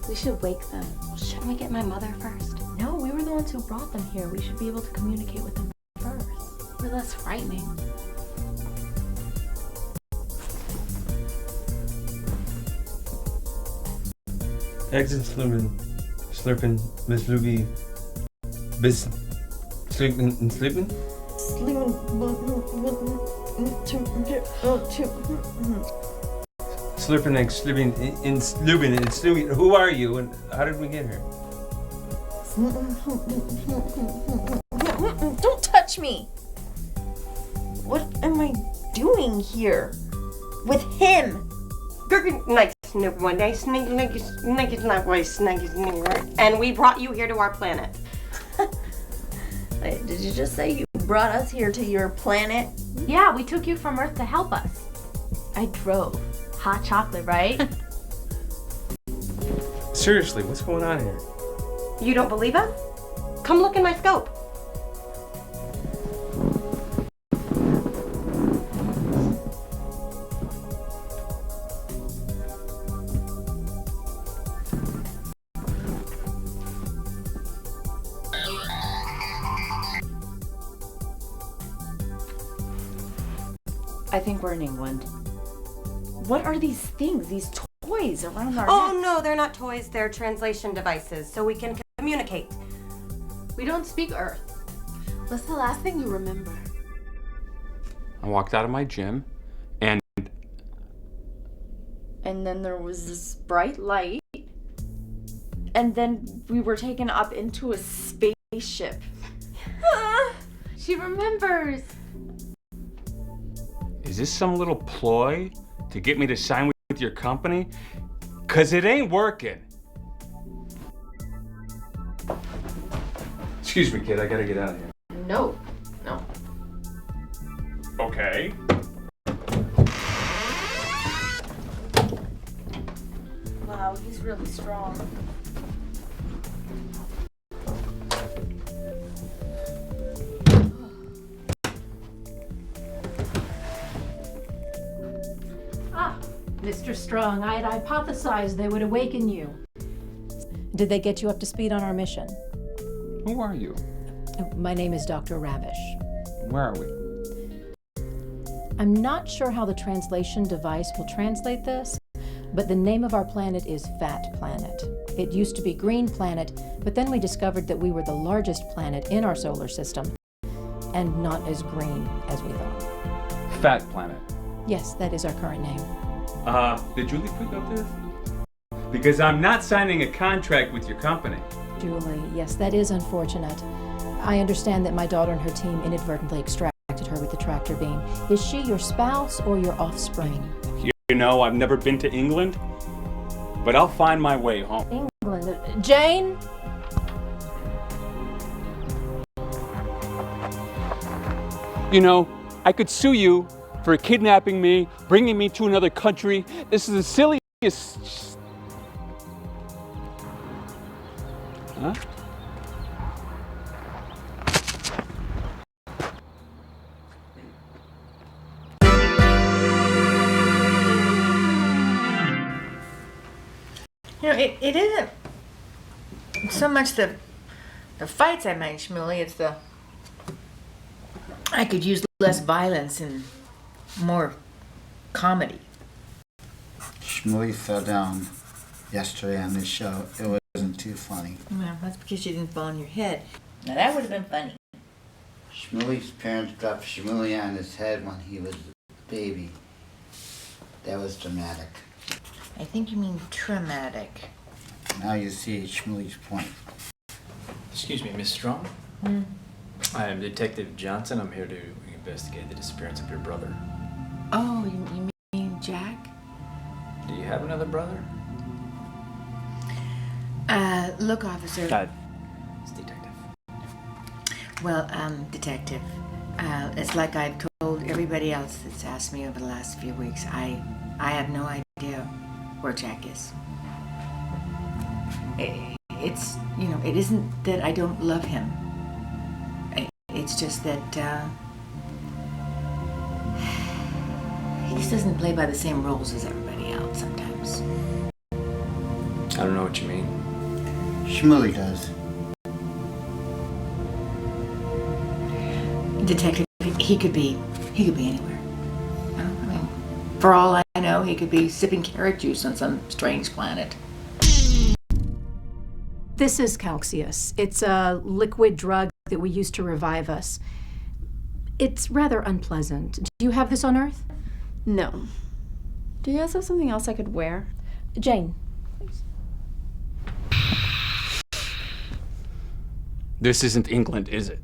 S19: We should wake them. Shouldn't we get my mother first?
S11: No, we were the ones who brought them here. We should be able to communicate with them first.
S19: We're less frightening.
S2: Exit slurping, Miss Ruby, bis sleeping and sleeping? Slurping and sleeping in slooping and slooping. Who are you and how did we get here?
S11: Don't touch me!
S19: am I doing here? With him? And we brought you here to our planet.
S11: Wait, did you just say you brought us here to your planet?
S22: Yeah, we took you from Earth to help us. I drove. Hot chocolate, right?
S2: Seriously, what's going on here?
S19: You don't believe us? Come look in my scope.
S11: I think we're in England. What are these things, these toys around our
S19: Oh
S11: necks?
S19: no, they're not toys, they're translation devices, so we can communicate.
S22: We don't speak Earth. What's the last thing you remember?
S5: I walked out of my gym, and
S11: then there was this bright light, and then we were taken up into a spaceship.
S22: She remembers.
S5: is this some little ploy to get me to sign with your company? 'Cause it ain't working. Excuse me, kid, I gotta get out of here.
S11: No.
S5: Okay.
S11: Wow, he's really strong.
S18: Mr. Strong, I had hypothesized they would awaken you.
S21: Did they get you up to speed on our mission?
S5: Who are you?
S21: My name is Dr. Ravish.
S5: Where are we?
S21: I'm not sure how the translation device will translate this, but the name of our planet is Fat Planet. It used to be Green Planet, but then we discovered that we were the largest planet in our solar system, and not as green as we thought.
S5: Fat Planet.
S21: Yes, that is our current name.
S5: Did Julie put you up to this? Because I'm not signing a contract with your company.
S21: Julie, yes, that is unfortunate. I understand that my daughter and her team inadvertently extracted her with the tractor beam. Is she your spouse or your offspring?
S5: You know, I've never been to England, but I'll find my way home.
S21: England. Jane?
S5: You know, I could sue you for kidnapping me, bringing me to another country. This is the silliest... Huh?
S1: You know, it isn't so much the fights I mind, Shmuley, it's the... I could use less violence and more comedy.
S3: Shmuley fell down yesterday on this show. It wasn't too funny.
S1: Well, that's because you didn't fall on your head. Now that would have been funny.
S3: Shmuley's parents dropped Shmuley on his head when he was a baby. That was dramatic.
S1: I think you mean traumatic.
S3: Now you see Shmuley's point.
S9: Excuse me, Miss Strong? I am Detective Johnson. I'm here to investigate the disappearance of your brother.
S1: Oh, you mean Jack?
S9: Do you have another brother?
S1: Look, officer.
S9: It's detective.
S1: Well, detective, it's like I've told everybody else that's asked me over the last few weeks. I have no idea where Jack is. It's, you know, it isn't that I don't love him. It's just that he just doesn't play by the same rules as everybody else sometimes.
S9: I don't know what you mean.
S3: Shmuley does.
S1: Detective, he could be anywhere. You know, I mean, for all I know, he could be sipping carrot juice on some strange planet.
S21: This is Calxius. It's a liquid drug that we use to revive us. It's rather unpleasant. Do you have this on Earth?
S11: No. Do you guys have something else I could wear?
S21: Jane.
S5: This isn't England, is it?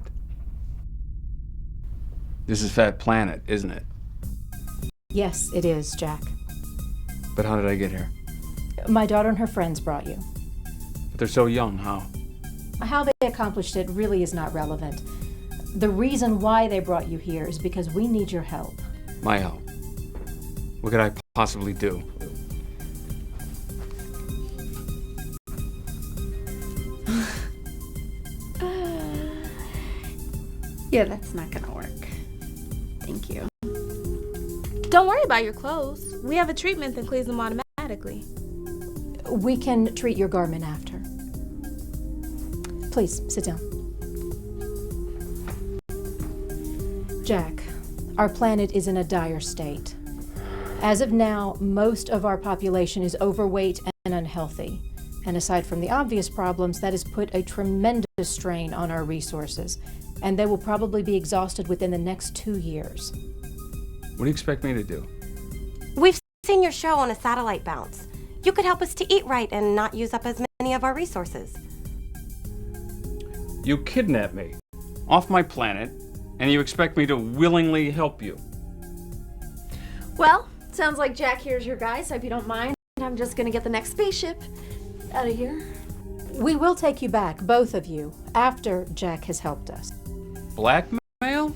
S5: This is Fat Planet, isn't it?
S21: Yes, it is, Jack.
S5: But how did I get here?
S21: My daughter and her friends brought you.
S5: But they're so young, how?
S21: How they accomplished it really is not relevant. The reason why they brought you here is because we need your help.
S5: My help? What could I possibly do?
S16: Yeah, that's not gonna work. Thank you.
S12: Don't worry about your clothes. We have a treatment that cleans them automatically.
S21: We can treat your garment after. Please, sit down. Jack, our planet is in a dire state. As of now, most of our population is overweight and unhealthy. And aside from the obvious problems, that has put a tremendous strain on our resources. And they will probably be exhausted within the next 2 years.
S5: What do you expect me to do?
S19: We've seen your show on a satellite bounce. You could help us to eat right and not use up as many of our resources.
S5: You kidnapped me off my planet, and you expect me to willingly help you.
S11: Well, sounds like Jack here's your guy, so if you don't mind, I'm just gonna get the next spaceship out of here.
S21: We will take you back, both of you, after Jack has helped us.
S5: Blackmail?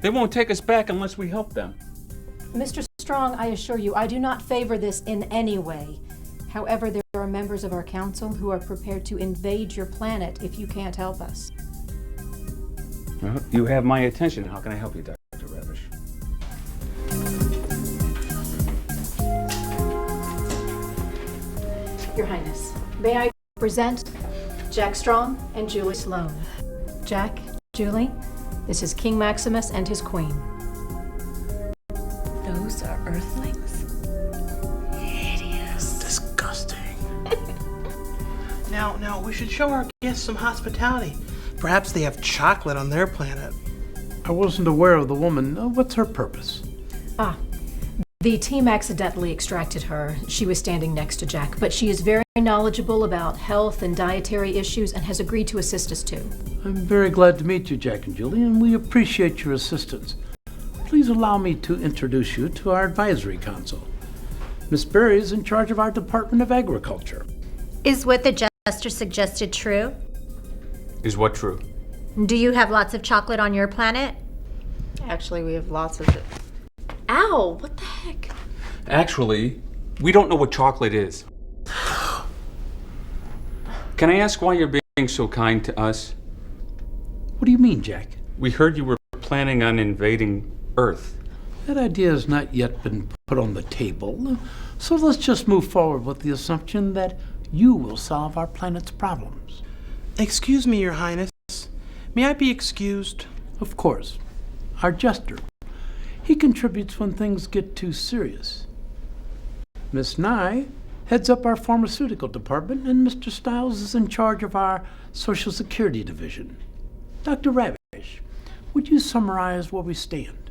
S5: They won't take us back unless we help them.
S21: Mr. Strong, I assure you, I do not favor this in any way. However, there are members of our council who are prepared to invade your planet if you can't help us.
S5: Well, you have my attention. How can I help you, Dr. Ravish?
S21: Your Highness, may I present Jack Strong and Julie Sloan. Jack, Julie, this is King Maximus and his queen.
S16: Those are Earthlings? Hideous.
S15: Disgusting. Now, we should show our guests some hospitality. Perhaps they have chocolate on their planet.
S13: I wasn't aware of the woman. What's her purpose?
S21: The team accidentally extracted her. She was standing next to Jack, but she is very knowledgeable about health and dietary issues and has agreed to assist us too.
S13: I'm very glad to meet you, Jack and Julie, and we appreciate your assistance. Please allow me to introduce you to our advisory council. Miss Berry is in charge of our Department of Agriculture.
S22: Is what the jester suggested true?
S5: Is what true?
S22: Do you have lots of chocolate on your planet?
S11: Actually, we have lots of it. Ow, what the heck?
S5: Actually, we don't know what chocolate is. Can I ask why you're being so kind to us?
S13: What do you mean, Jack?
S5: We heard you were planning on invading Earth.
S13: That idea has not yet been put on the table, so let's just move forward with the assumption that you will solve our planet's problems.
S15: Excuse me, Your Highness. May I be excused?
S13: Of course. Our jester. He contributes when things get too serious. Miss Nye heads up our pharmaceutical department, and Mr. Stiles is in charge of our Social Security division. Dr. Ravish, would you summarize where we stand?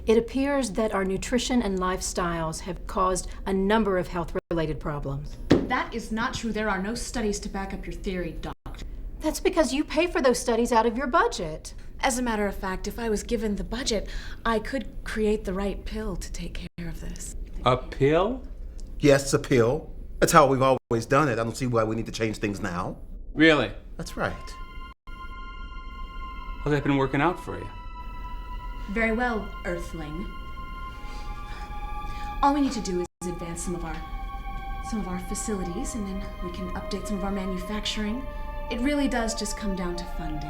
S21: It appears that our nutrition and lifestyles have caused a number of health-related problems.
S16: That is not true. There are no studies to back up your theory, Doctor.
S21: That's because you pay for those studies out of your budget.
S16: As a matter of fact, if I was given the budget, I could create the right pill to take care of this.
S5: A pill?
S17: Yes, a pill. That's how we've always done it. I don't see why we need to change things now.
S5: Really?
S17: That's right.
S5: How's that been working out for you?
S16: Very well, Earthling. All we need to do is advance some of our facilities, and then we can update some of our manufacturing. It really does just come down to funding.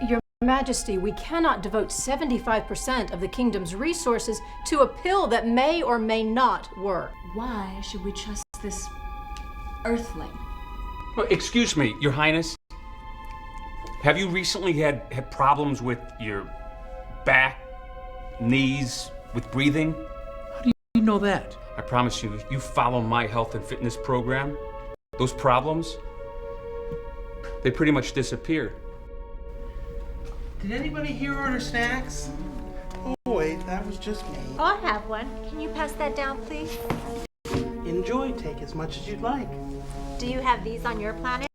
S21: Your Majesty, we cannot devote 75% of the kingdom's resources to a pill that may or may not work.
S16: Why should we trust this Earthling?
S5: Well, excuse me, Your Highness. Have you recently had problems with your back, knees, with breathing?
S13: How do you know that?
S5: I promise you, you follow my health and fitness program, those problems, they pretty much disappeared.
S15: Did anybody here order snacks? Oh, wait, that was just me.
S22: I'll have one. Can you pass that down, please?
S15: Enjoy, take as much as you'd like.
S22: Do you have these on your planet?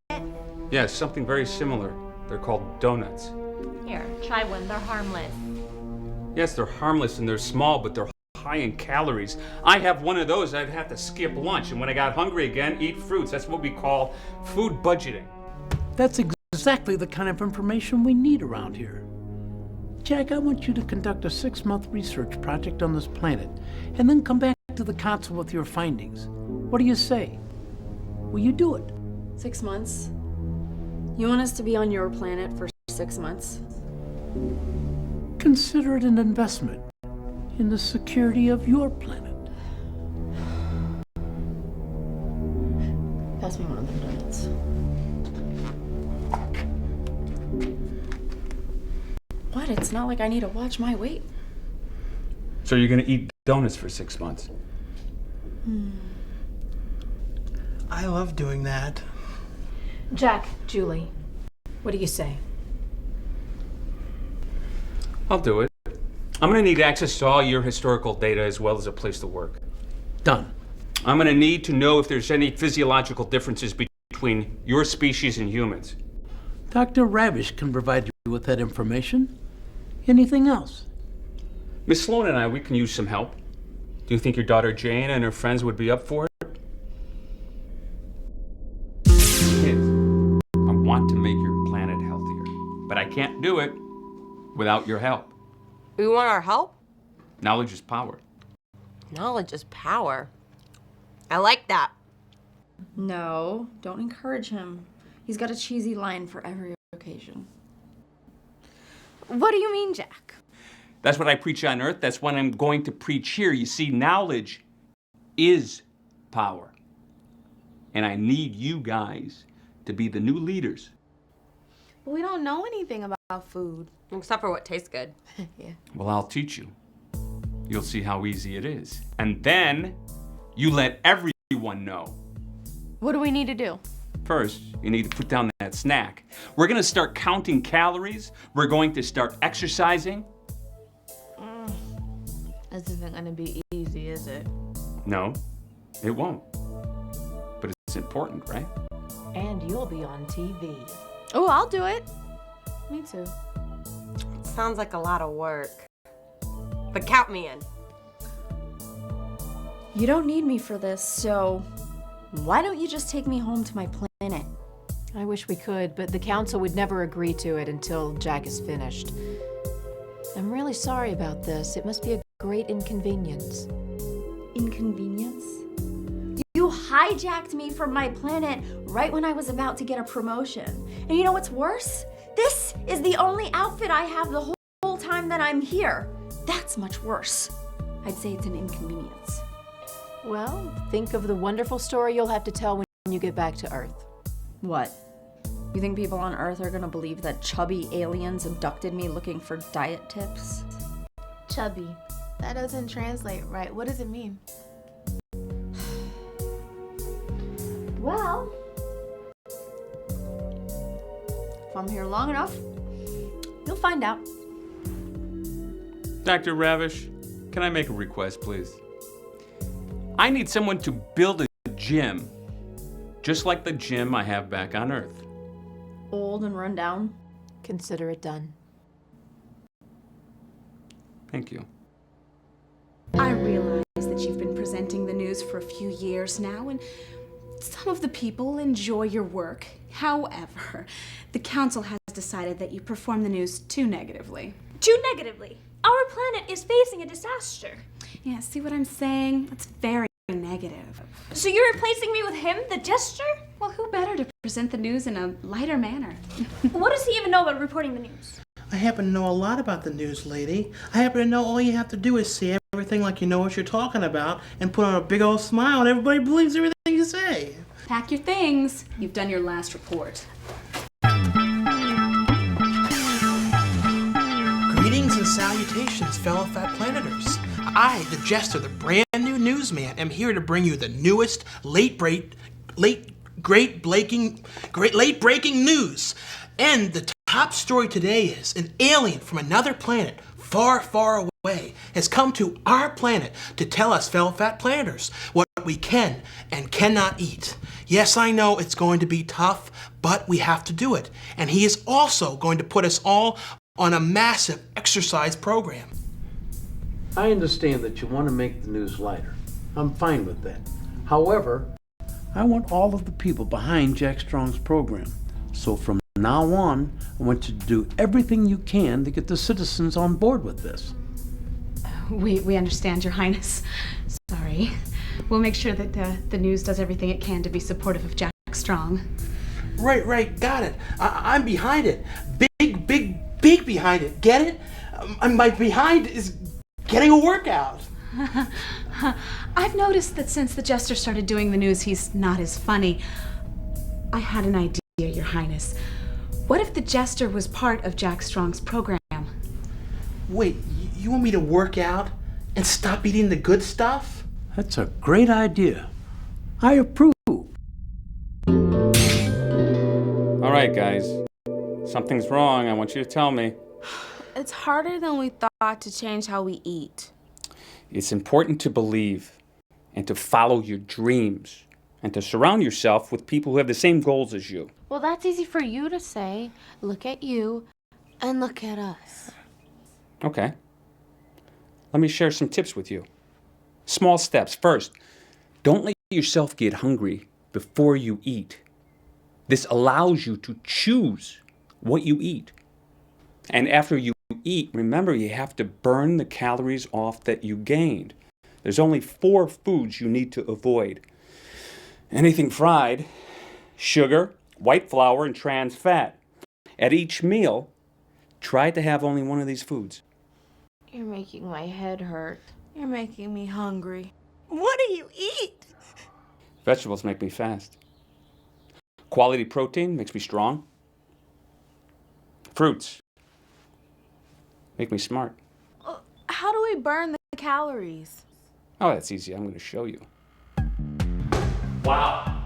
S5: Yes, something very similar. They're called donuts.
S22: Here, try one. They're harmless.
S5: Yes, they're harmless and they're small, but they're high in calories. I have one of those, I'd have to skip lunch, and when I got hungry again, eat fruits. That's what we call food budgeting.
S13: That's exactly the kind of information we need around here. Jack, I want you to conduct a 6-month research project on this planet, and then come back to the council with your findings. What do you say? Will you do it?
S11: 6 months? You want us to be on your planet for 6 months?
S13: Consider it an investment in the security of your planet.
S11: Pass me one of them donuts. What? It's not like I need to watch my weight.
S5: So you're gonna eat donuts for 6 months?
S15: I love doing that.
S21: Jack, Julie, what do you say?
S5: I'll do it. I'm gonna need access to all your historical data as well as a place to work.
S13: Done.
S5: I'm gonna need to know if there's any physiological differences between your species and humans.
S13: Dr. Ravish can provide you with that information. Anything else?
S5: Miss Sloan and I, we can use some help. Do you think your daughter Jane and her friends would be up for it? Kids, I want to make your planet healthier, but I can't do it without your help.
S19: You want our help?
S5: Knowledge is power.
S19: Knowledge is power. I like that.
S11: No, don't encourage him. He's got a cheesy line for every occasion.
S12: What do you mean, Jack?
S5: That's what I preach on Earth. That's what I'm going to preach here. You see, knowledge is power. And I need you guys to be the new leaders.
S19: We don't know anything about food. Except for what tastes good. Yeah.
S5: Well, I'll teach you. You'll see how easy it is. And then you let everyone know.
S12: What do we need to do?
S5: First, you need to put down that snack. We're gonna start counting calories. We're going to start exercising.
S19: This isn't gonna be easy, is it?
S5: No, it won't. But it's important, right?
S21: And you'll be on TV.
S12: Oh, I'll do it.
S11: Me too.
S19: Sounds like a lot of work. But count me in.
S11: You don't need me for this, so why don't you just take me home to my planet?
S21: I wish we could, but the council would never agree to it until Jack is finished. I'm really sorry about this. It must be a great inconvenience.
S11: Inconvenience? You hijacked me from my planet right when I was about to get a promotion. And you know what's worse? This is the only outfit I have the whole time that I'm here. That's much worse. I'd say it's an inconvenience.
S21: Well, think of the wonderful story you'll have to tell when you get back to Earth.
S11: What? You think people on Earth are gonna believe that chubby aliens abducted me looking for diet tips?
S6: Chubby. That doesn't translate right. What does it mean?
S11: Well, if I'm here long enough, you'll find out.
S5: Dr. Ravish, can I make a request, please? I need someone to build a gym, just like the gym I have back on Earth.
S11: Old and run down?
S21: Consider it done.
S5: Thank you.
S16: I realize that you've been presenting the news for a few years now, and some of the people enjoy your work. However, the council has decided that you perform the news too negatively.
S12: Too negatively. Our planet is facing a disaster.
S16: Yeah, see what I'm saying? That's very negative.
S12: So you're replacing me with him, the jester?
S16: Well, who better to present the news in a lighter manner?
S12: What does he even know about reporting the news?
S15: I happen to know a lot about the news, lady. I happen to know all you have to do is say everything like you know what you're talking about and put on a big old smile and everybody believes everything you say.
S16: Pack your things. You've done your last report.
S15: Greetings and salutations, fellow Fat Planeters. I, the Jester, the brand new newsman, am here to bring you the newest late breaking news. And the top story today is an alien from another planet, far, far away, has come to our planet to tell us, fellow Fat Planeters, what we can and cannot eat. Yes, I know it's going to be tough, but we have to do it. And he is also going to put us all on a massive exercise program.
S13: I understand that you want to make the news lighter. I'm fine with that. However, I want all of the people behind Jack Strong's program. So from now on, I want you to do everything you can to get the citizens on board with this.
S16: We understand, Your Highness. Sorry. We'll make sure that the news does everything it can to be supportive of Jack Strong.
S15: Right, got it. I'm behind it. Big behind it. Get it? My behind is getting a workout.
S16: I've noticed that since the Jester started doing the news, he's not as funny. I had an idea, Your Highness. What if the Jester was part of Jack Strong's program?
S15: Wait, you want me to work out and stop eating the good stuff?
S13: That's a great idea. I approve.
S5: All right, guys. Something's wrong. I want you to tell me.
S6: It's harder than we thought to change how we eat.
S5: It's important to believe and to follow your dreams and to surround yourself with people who have the same goals as you.
S6: Well, that's easy for you to say. Look at you and look at us.
S5: Okay. Let me share some tips with you. Small steps. First, don't let yourself get hungry before you eat. This allows you to choose what you eat. And after you eat, remember you have to burn the calories off that you gained. There's only 4 foods you need to avoid. Anything fried, sugar, white flour, and trans fat. At each meal, try to have only one of these foods.
S6: You're making my head hurt. You're making me hungry. What do you eat?
S5: Vegetables make me fast. Quality protein makes me strong. Fruits make me smart.
S6: How do we burn the calories?
S5: Oh, that's easy. I'm going to show you. Wow.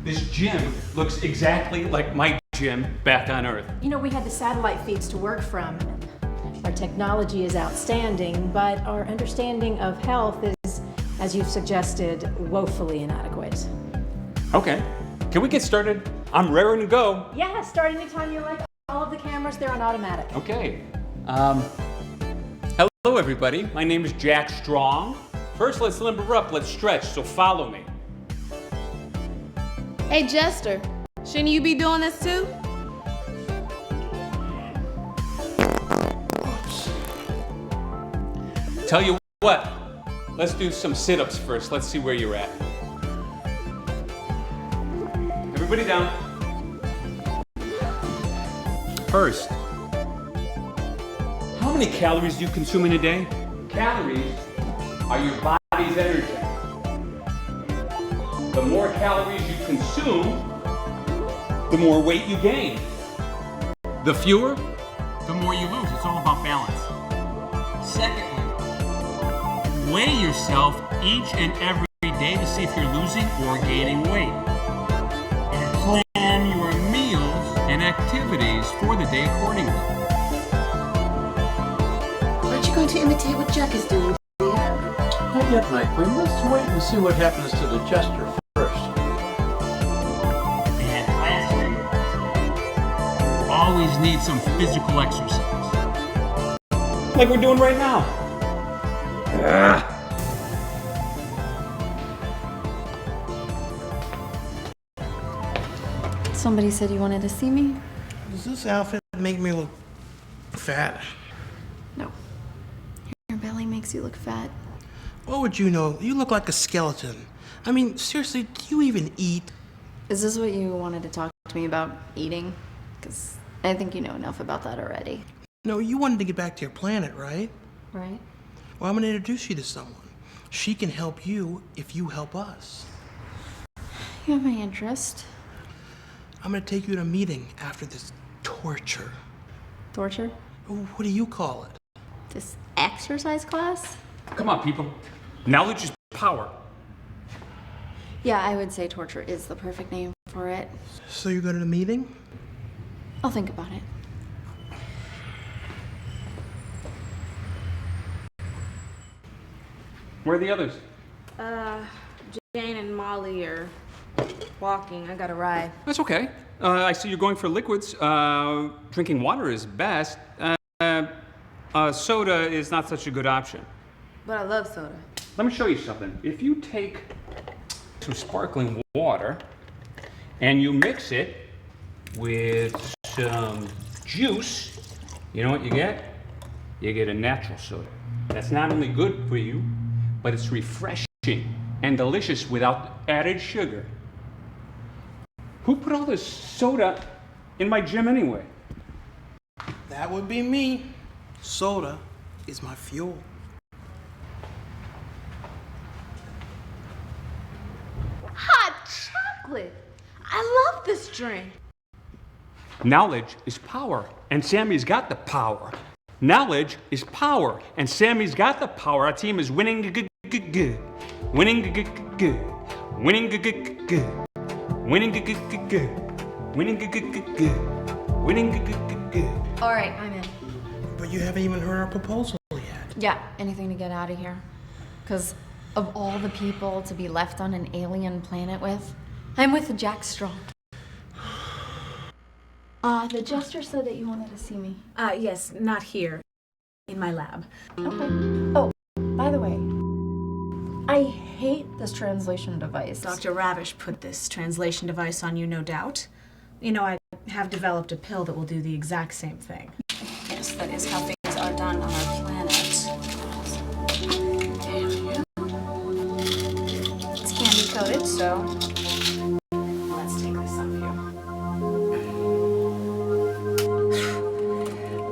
S5: This gym looks exactly like my gym back on Earth.
S21: You know, we had the satellite feeds to work from. Our technology is outstanding, but our understanding of health is, as you've suggested, woefully inadequate.
S5: Okay. Can we get started? I'm raring to go.
S21: Yeah, start anytime you like. All of the cameras, they're on automatic.
S5: Okay. Hello, everybody. My name is Jack Strong. First, let's limber up. Let's stretch. So follow me.
S6: Hey, Jester, shouldn't you be doing this too?
S5: Tell you what. Let's do some sit-ups first. Let's see where you're at. Everybody down. First, how many calories do you consume in a day? Calories are your body's energy. The more calories you consume, the more weight you gain. The fewer, the more you lose. It's all about balance. Secondly, weigh yourself each and every day to see if you're losing or gaining weight. And plan your meals and activities for the day accordingly.
S14: Aren't you going to imitate what Jack is doing, dear?
S13: Not yet, my queen. Let's wait and see what happens to the Jester first.
S5: And lastly, always need some physical exercise. Like we're doing right now.
S11: Somebody said you wanted to see me?
S15: Does this outfit make me look fat?
S11: No. Your belly makes you look fat.
S15: What would you know? You look like a skeleton. I mean, seriously, do you even eat?
S11: Is this what you wanted to talk to me about, eating? Because I think you know enough about that already.
S15: No, you wanted to get back to your planet, right?
S11: Right?
S15: Well, I'm going to introduce you to someone. She can help you if you help us.
S11: You have my interest.
S15: I'm going to take you to a meeting after this torture.
S11: Torture?
S15: What do you call it?
S11: This exercise class?
S5: Come on, people. Knowledge is power.
S11: Yeah, I would say torture is the perfect name for it.
S15: So you go to the meeting?
S11: I'll think about it.
S5: Where are the others?
S6: Jane and Molly are walking. I got a ride.
S5: That's okay. I see you're going for liquids. Drinking water is best. Soda is not such a good option.
S11: But I love soda.
S5: Let me show you something. If you take some sparkling water and you mix it with some juice, you know what you get? You get a natural soda. That's not only good for you, but it's refreshing and delicious without added sugar. Who put all this soda in my gym anyway?
S15: That would be me. Soda is my fuel.
S6: Hot chocolate! I love this drink.
S5: Knowledge is power, and Sammy's got the power. Knowledge is power, and Sammy's got the power. Our team is winning good. Winning good. Winning good. Winning good. Winning good. Winning good.
S11: All right, I'm in.
S15: But you haven't even heard our proposal yet.
S11: Yeah, anything to get out of here. Because of all the people to be left on an alien planet with, I'm with Jack Strong. The jester said that you wanted to see me.
S16: Yes, not here. In my lab.
S11: Okay. Oh, by the way, I hate this translation device.
S16: Dr. Ravish put this translation device on you, no doubt. You know, I have developed a pill that will do the exact same thing. Yes, that is how things are done on our planet. It's candy coated, so let's take this off you.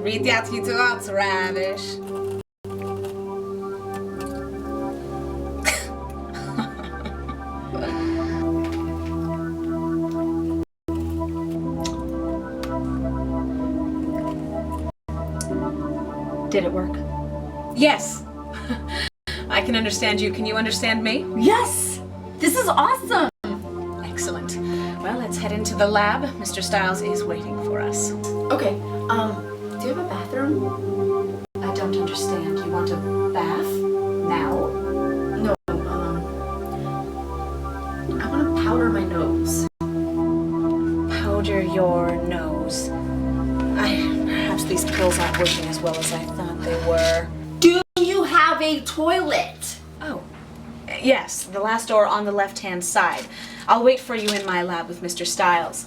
S16: Read out your thoughts, Ravish.
S11: Did it work?
S16: Yes. I can understand you. Can you understand me?
S11: Yes! This is awesome!
S16: Excellent. Well, let's head into the lab. Mr. Stiles is waiting for us.
S11: Okay, do you have a bathroom?
S16: I don't understand. You want a bath? Now?
S11: No, I want to powder my nose.
S16: Powder your nose. Perhaps these pills aren't working as well as I thought they were.
S11: Do you have a toilet?
S16: Oh, yes, the last door on the left-hand side. I'll wait for you in my lab with Mr. Stiles.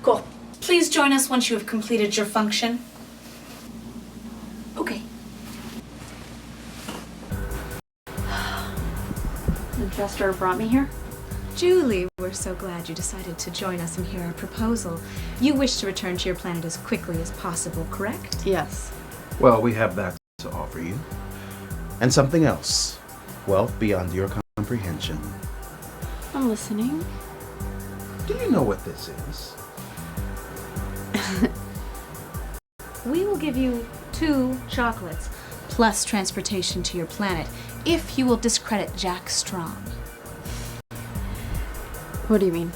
S16: Cool. Please join us once you have completed your function.
S11: Okay. The jester brought me here?
S16: Julie, we're so glad you decided to join us and hear our proposal. You wish to return to your planet as quickly as possible, correct?
S11: Yes.
S17: Well, we have that to offer you. And something else. Wealth beyond your comprehension.
S11: I'm listening.
S17: Do you know what this is?
S16: We will give you 2 chocolates, plus transportation to your planet, if you will discredit Jack Strong.
S11: What do you mean?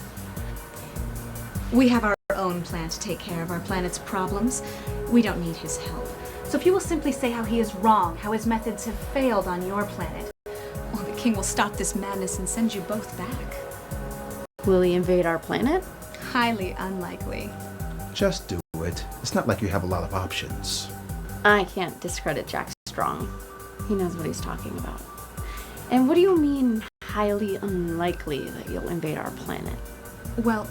S16: We have our own plan to take care of our planet's problems. We don't need his help. So if you will simply say how he is wrong, how his methods have failed on your planet, well, the king will stop this madness and send you both back.
S11: Will he invade our planet?
S16: Highly unlikely.
S17: Just do it. It's not like you have a lot of options.
S11: I can't discredit Jack Strong. He knows what he's talking about. And what do you mean, highly unlikely that you'll invade our planet?
S16: Well,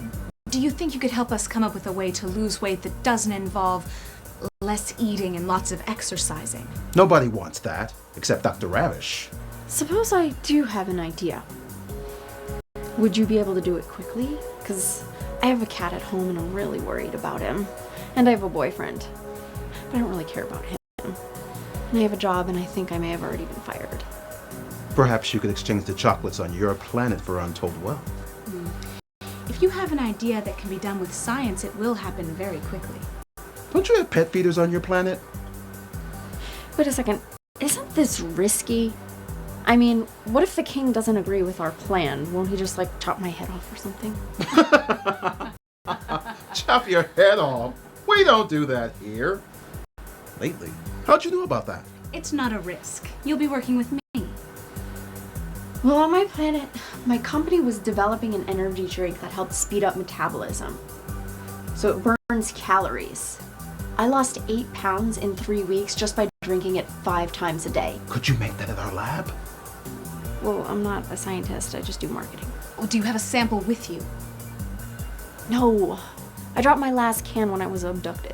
S16: do you think you could help us come up with a way to lose weight that doesn't involve less eating and lots of exercising?
S17: Nobody wants that, except Dr. Ravish.
S11: Suppose I do have an idea. Would you be able to do it quickly? Because I have a cat at home and I'm really worried about him. And I have a boyfriend. But I don't really care about him. And I have a job and I think I may have already been fired.
S17: Perhaps you could exchange the chocolates on your planet for untold wealth.
S16: If you have an idea that can be done with science, it will happen very quickly.
S17: Don't you have pet feeders on your planet?
S11: Wait a second. Isn't this risky? I mean, what if the king doesn't agree with our plan? Won't he just, like, chop my head off or something?
S17: Chop your head off? We don't do that here. Lately. How'd you know about that?
S16: It's not a risk. You'll be working with me.
S11: Well, on my planet, my company was developing an energy drink that helped speed up metabolism. So it burns calories. I lost 8 pounds in 3 weeks just by drinking it 5 times a day.
S17: Could you make that at our lab?
S11: Well, I'm not a scientist, I just do marketing.
S16: Well, do you have a sample with you?
S11: No, I dropped my last can when I was abducted.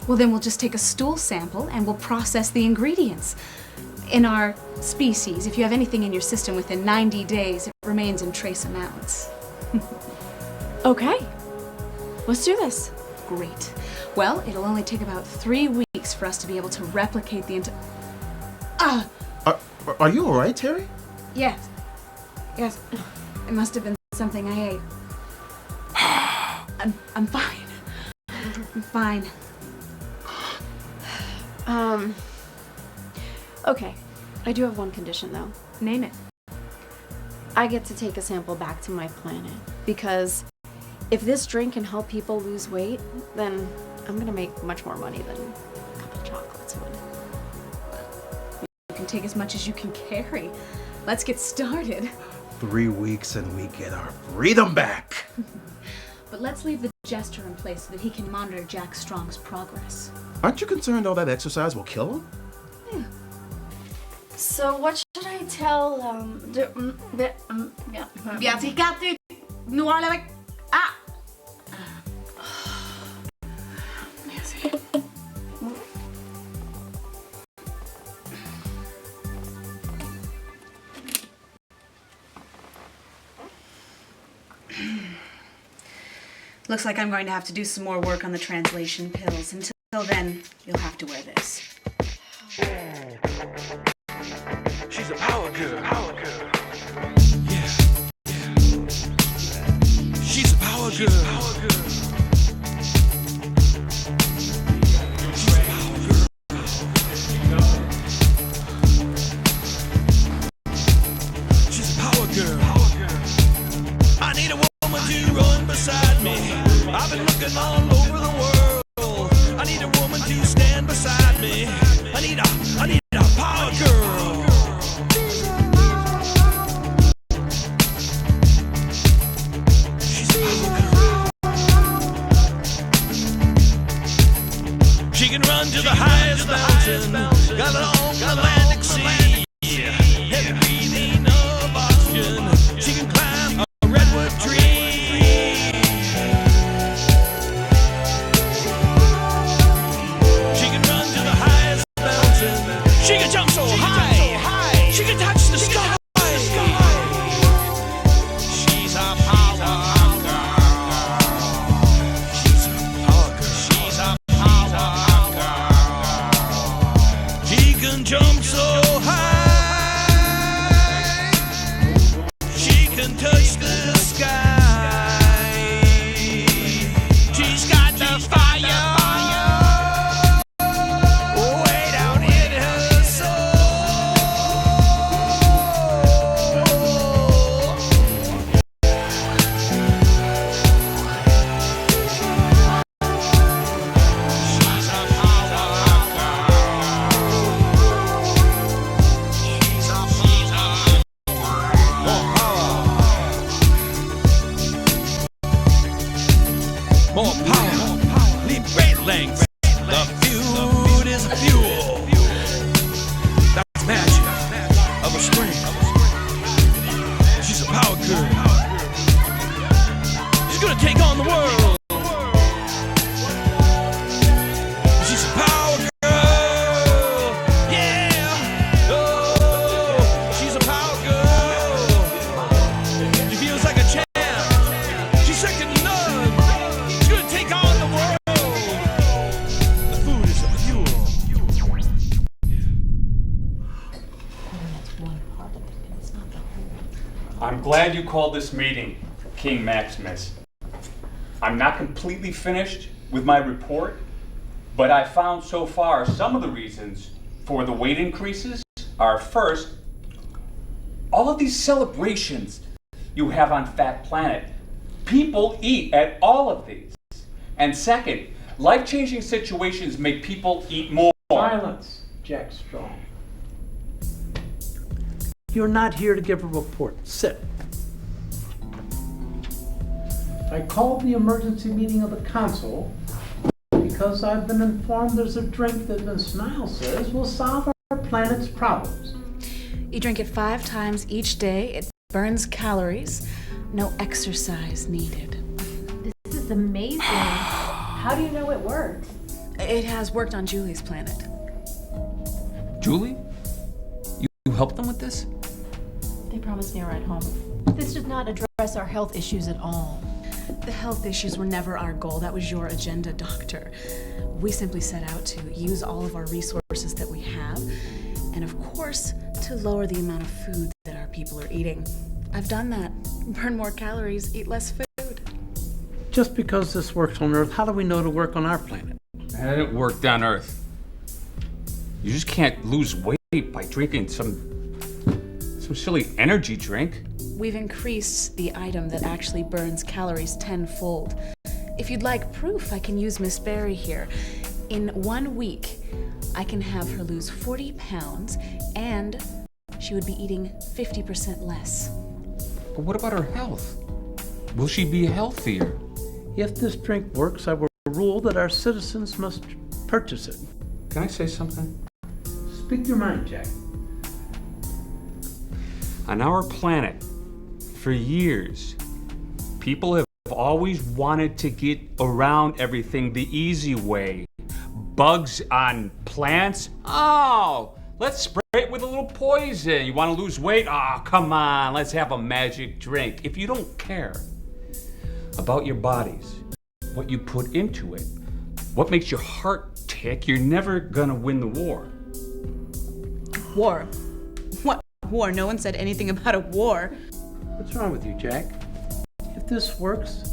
S16: Well, then we'll just take a stool sample and we'll process the ingredients. In our species, if you have anything in your system within 90 days, it remains in trace amounts.
S11: Okay, let's do this.
S16: Great. Well, it'll only take about 3 weeks for us to be able to replicate the
S17: Are you all right, Terry?
S16: Yes. Yes. It must have been something I ate. I'm fine. I'm fine.
S11: Okay. I do have one condition, though.
S16: Name it.
S11: I get to take a sample back to my planet. Because if this drink can help people lose weight, then I'm gonna make much more money than a couple chocolates would.
S16: You can take as much as you can carry. Let's get started.
S17: 3 weeks and we get our freedom back.
S16: But let's leave the jester in place so that he can monitor Jack Strong's progress.
S17: Aren't you concerned all that exercise will kill him?
S16: Yeah.
S11: So what should I tell,
S16: Looks like I'm going to have to do some more work on the translation pills. Until then, you'll have to wear this.
S7: She's a power girl. Yeah. She's a power girl. She's a power girl. I need a woman to run beside me. I've been looking all over the world. I need a woman to stand beside me. I need a power girl. She's a power girl. She can run to the highest mountain. Got it on the Atlantic Sea. Heavy breathing of oxygen. She can climb a redwood tree. She can run to the highest mountain. She can jump so high. She can touch the sky. She's a power girl. She's a power girl. She's a power girl. She can jump so high. She can touch the sky. She's got the fire. Way down in her soul. She's a power girl. She's a more power. More power. Need great length. The food is a fuel. That's magic of a spring. She's a power girl. She's gonna take on the world. She's a power girl. Yeah. Oh, she's a power girl. She feels like a champ. She's second to none. She's gonna take on the world. The food is a fuel.
S5: I'm glad you called this meeting, King Maximus. I'm not completely finished with my report, but I found so far some of the reasons for the weight increases are: first, all of these celebrations you have on Fat Planet. People eat at all of these. And second, life-changing situations make people eat more.
S13: Silence, Jack Strong. You're not here to give a report. Sit. I called the emergency meeting of the council because because I've been informed there's a drink that Miss Nile says will solve our planet's problems.
S16: You drink it 5 times each day. It burns calories. No exercise needed.
S21: This is amazing. How do you know it works?
S16: It has worked on Julie's planet.
S2: Julie? You helped them with this?
S21: They promised me a ride home. This does not address our health issues at all.
S16: The health issues were never our goal. That was your agenda, Doctor. We simply set out to use all of our resources that we have, and of course, to lower the amount of food that our people are eating. I've done that. Burn more calories, eat less food.
S13: Just because this works on Earth, how do we know to work on our planet?
S5: And it worked on Earth. You just can't lose weight by drinking some silly energy drink.
S16: We've increased the item that actually burns calories 10-fold. If you'd like proof, I can use Miss Barry here. In 1 week, I can have her lose 40 pounds, and she would be eating 50% less.
S2: But what about her health? Will she be healthier?
S13: If this drink works, I will rule that our citizens must purchase it.
S5: Can I say something?
S13: Speak your mind, Jack.
S5: On our planet, for years, people have always wanted to get around everything the easy way. Bugs on plants? Oh, let's spray it with a little poison. You want to lose weight? Oh, come on, let's have a magic drink. If you don't care about your bodies, what you put into it, what makes your heart tick, you're never gonna win the war.
S16: War? What war? No one said anything about a war.
S13: What's wrong with you, Jack? If this works,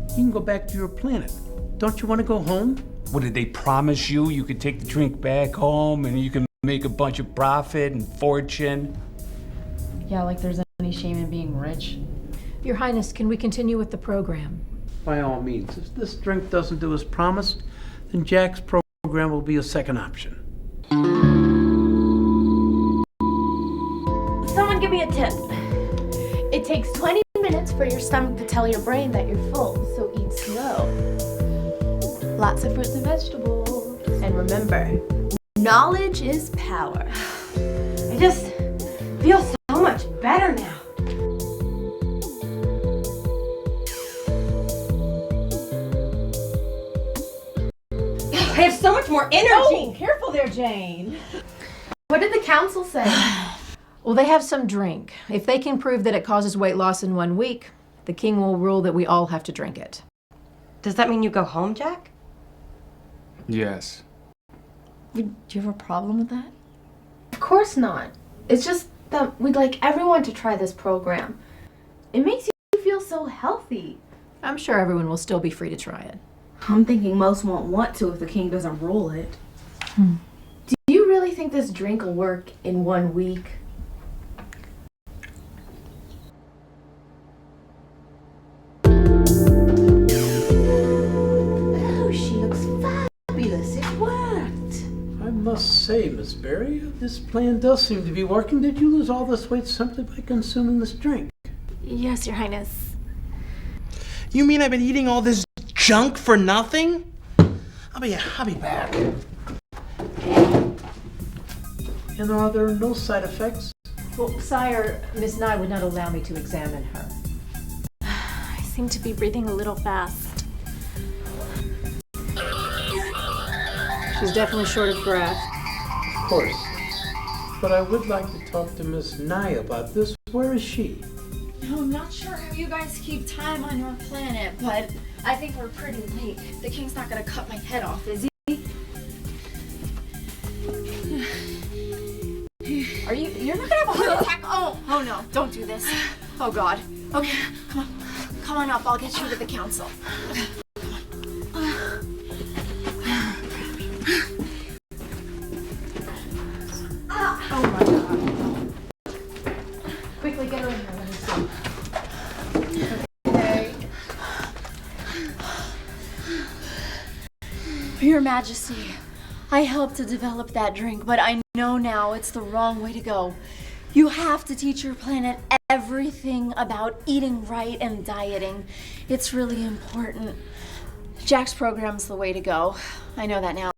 S13: you can go back to your planet. Don't you want to go home?
S5: What, did they promise you? You could take the drink back home and you can make a bunch of profit and fortune?
S21: Yeah, like there's any shame in being rich. Your Highness, can we continue with the program?
S13: By all means. If this drink doesn't do as promised, then Jack's program will be a second option.
S19: Someone give me a tip. It takes 20 minutes for your stomach to tell your brain that you're full, so eat slow. Lots of fruits and vegetables. And remember, knowledge is power. I just feel so much better now. I have so much more energy.
S21: Oh, careful there, Jane.
S19: What did the council say?
S21: Well, they have some drink. If they can prove that it causes weight loss in 1 week, the king will rule that we all have to drink it.
S19: Does that mean you go home, Jack?
S5: Yes.
S21: Do you have a problem with that?
S8: Of course not. It's just that we'd like everyone to try this program. It makes you feel so healthy.
S21: I'm sure everyone will still be free to try it.
S8: I'm thinking most won't want to if the king doesn't rule it. Do you really think this drink will work in 1 week?
S14: Oh, she looks fabulous. It worked.
S13: I must say, Miss Barry, this plan does seem to be working. Did you lose all this weight simply by consuming this drink?
S8: Yes, Your Highness.
S15: You mean I've been eating all this junk for nothing? I'll be back.
S13: And are there no side effects?
S21: Well, sire, Miss Nye would not allow me to examine her.
S12: I seem to be breathing a little fast.
S21: She's definitely short of breath.
S13: Of course. But I would like to talk to Miss Nye about this. Where is she?
S11: No, I'm not sure how you guys keep time on your planet, but I think we're pretty late. The king's not gonna cut my head off, is he? You're not gonna have a heart attack? Oh no, don't do this. Oh God. Okay, come on up, I'll get you to the council. Oh my God. Quickly get her in here, let me see. Okay. Your Majesty, I helped to develop that drink, but I know now it's the wrong way to go. You have to teach your planet everything about eating right and dieting. It's really important. Jack's program's the way to go. I know that now.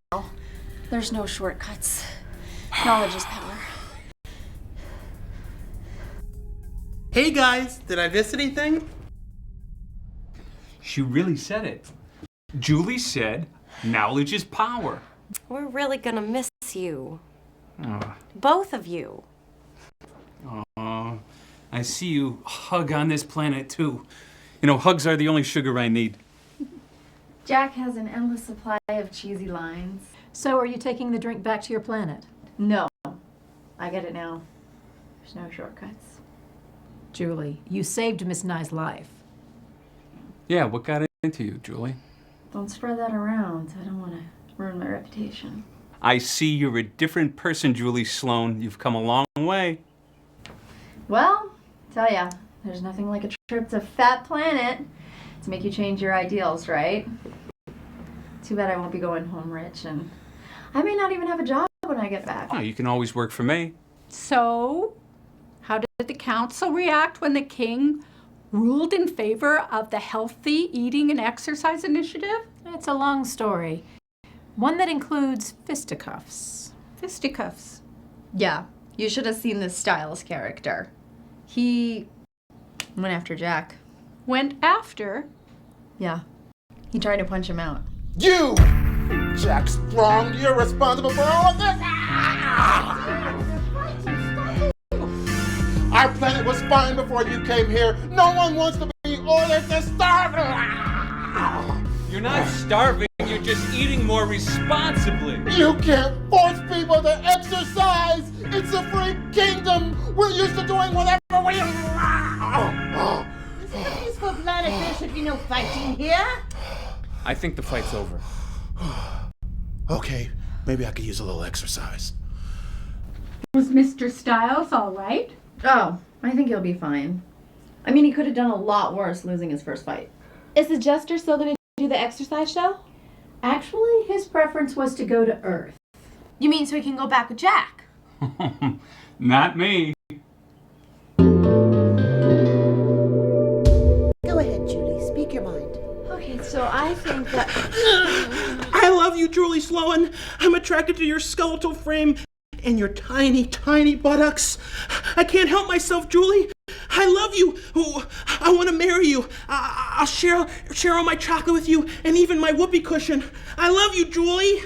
S11: There's no shortcuts. Knowledge is power.
S15: Hey guys, did I miss anything?
S5: She really said it. Julie said, knowledge is power.
S19: We're really gonna miss you.
S5: Oh.
S19: Both of you.
S5: Oh, I see you hug on this planet too. You know, hugs are the only sugar I need.
S21: Jack has an endless supply of cheesy lines. So are you taking the drink back to your planet? No. I get it now. There's no shortcuts. Julie, you saved Miss Nye's life.
S5: Yeah, what got into you, Julie?
S21: Don't spread that around. I don't want to ruin my reputation.
S5: I see you're a different person, Julie Sloan. You've come a long way.
S21: Well, tell ya, there's nothing like a trip to Fat Planet to make you change your ideals, right? Too bad I won't be going home rich, and I may not even have a job when I get back.
S5: Oh, you can always work for me.
S18: So, how did the council react when the king ruled in favor of the healthy eating and exercise initiative?
S21: It's a long story. One that includes fisticuffs.
S18: Fisticuffs?
S11: Yeah, you should have seen this Styles character. He went after Jack.
S18: Went after?
S11: Yeah. He tried to punch him out.
S17: You! Jack Strong, you're responsible for all of this! Our planet was fine before you came here. No one wants to be ordered to starve!
S5: You're not starving, you're just eating more responsibly.
S17: You can't force people to exercise! It's a free kingdom! We're used to doing whatever we...
S14: This is a peaceful planet. There should be no fighting here.
S5: I think the fight's over.
S17: Okay, maybe I could use a little exercise.
S18: Was Mr. Styles all right?
S11: Oh, I think he'll be fine. I mean, he could have done a lot worse losing his first fight.
S8: Is the jester still going to do the exercise show?
S21: Actually, his preference was to go to Earth.
S8: You mean so he can go back with Jack?
S5: Not me.
S14: Go ahead, Julie. Speak your mind.
S11: Okay, so I think that...
S15: I love you, Julie Sloan. I'm attracted to your skeletal frame and your tiny, tiny buttocks. I can't help myself, Julie. I love you. Oh, I want to marry you. I'll share all my chocolate with you and even my whoopee cushion. I love you, Julie.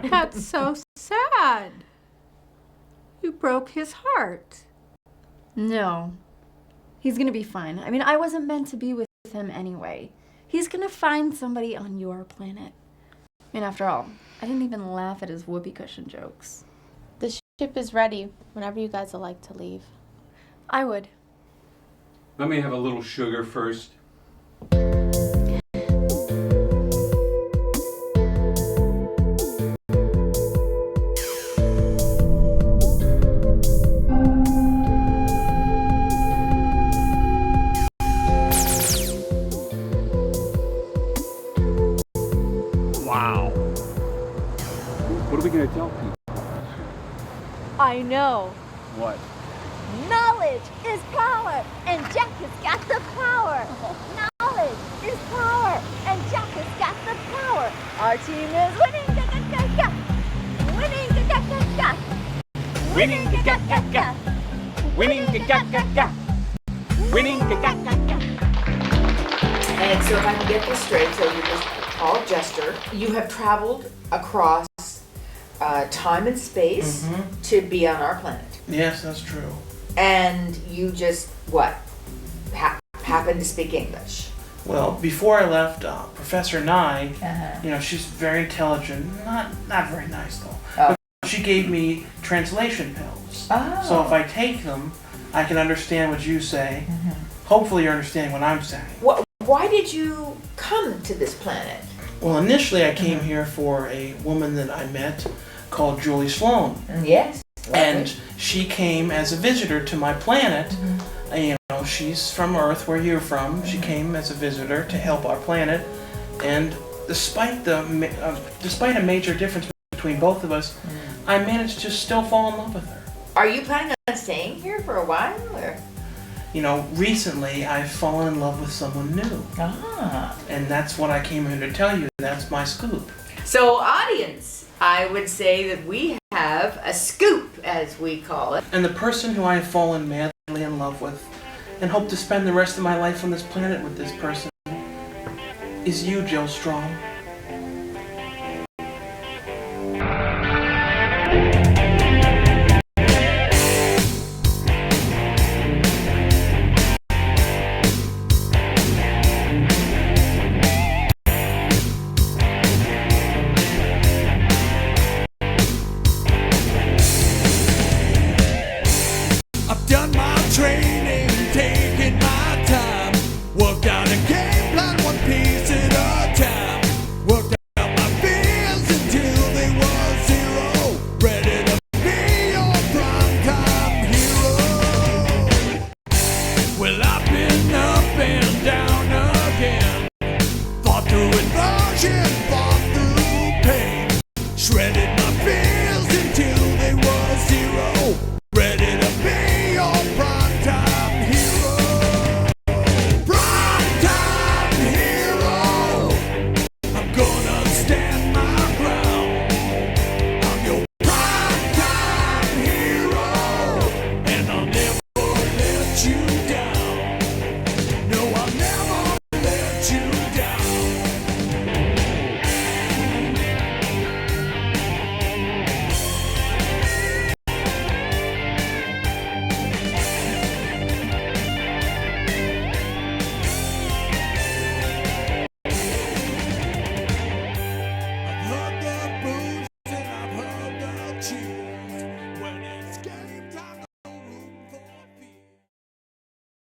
S18: That's so sad. You broke his heart.
S11: No. He's gonna be fine. I mean, I wasn't meant to be with him anyway. He's gonna find somebody on your planet. I mean, after all, I didn't even laugh at his whoopee cushion jokes.
S8: The ship is ready whenever you guys would like to leave.
S11: I would.
S5: Let me have a little sugar first. Wow. What are we going to tell people?
S6: I know.
S5: What?
S6: Knowledge is power, and Jack has got the power. Knowledge is power, and Jack has got the power. Our team is winning. Winning.
S5: Winning. Winning. Winning.
S1: And so if I can get this straight, so you're this tall jester, you have traveled across time and space to be on our planet.
S15: Yes, that's true.
S1: And you just, what, happen to speak English?
S15: Well, before I left, Professor Nye, she's very intelligent, not very nice though.
S1: Oh.
S15: But she gave me translation pills.
S1: Oh.
S15: So if I take them, I can understand what you say. Hopefully you're understanding what I'm saying.
S1: Why did you come to this planet?
S15: Well, initially I came here for a woman that I met called Julie Sloan.
S1: Yes.
S15: And she came as a visitor to my planet. She's from Earth, where you're from. She came as a visitor to help our planet. And despite a major difference between both of us, I managed to still fall in love with her.
S1: Are you planning on staying here for a while, or?
S15: recently I've fallen in love with someone new. And that's what I came here to tell you. That's my scoop.
S1: So, audience, I would say that we have a scoop, as we call it.
S15: And the person who I have fallen madly in love with and hope to spend the rest of my life on this planet with this person is you, Jill Strong.
S7: I've done my training, taken my time, worked out a game plan, one piece at a time. Worked out my fears until they were zero. Ready to be your primetime hero. Well, I've been up and down again, fought through inversion, fought through pain, shredded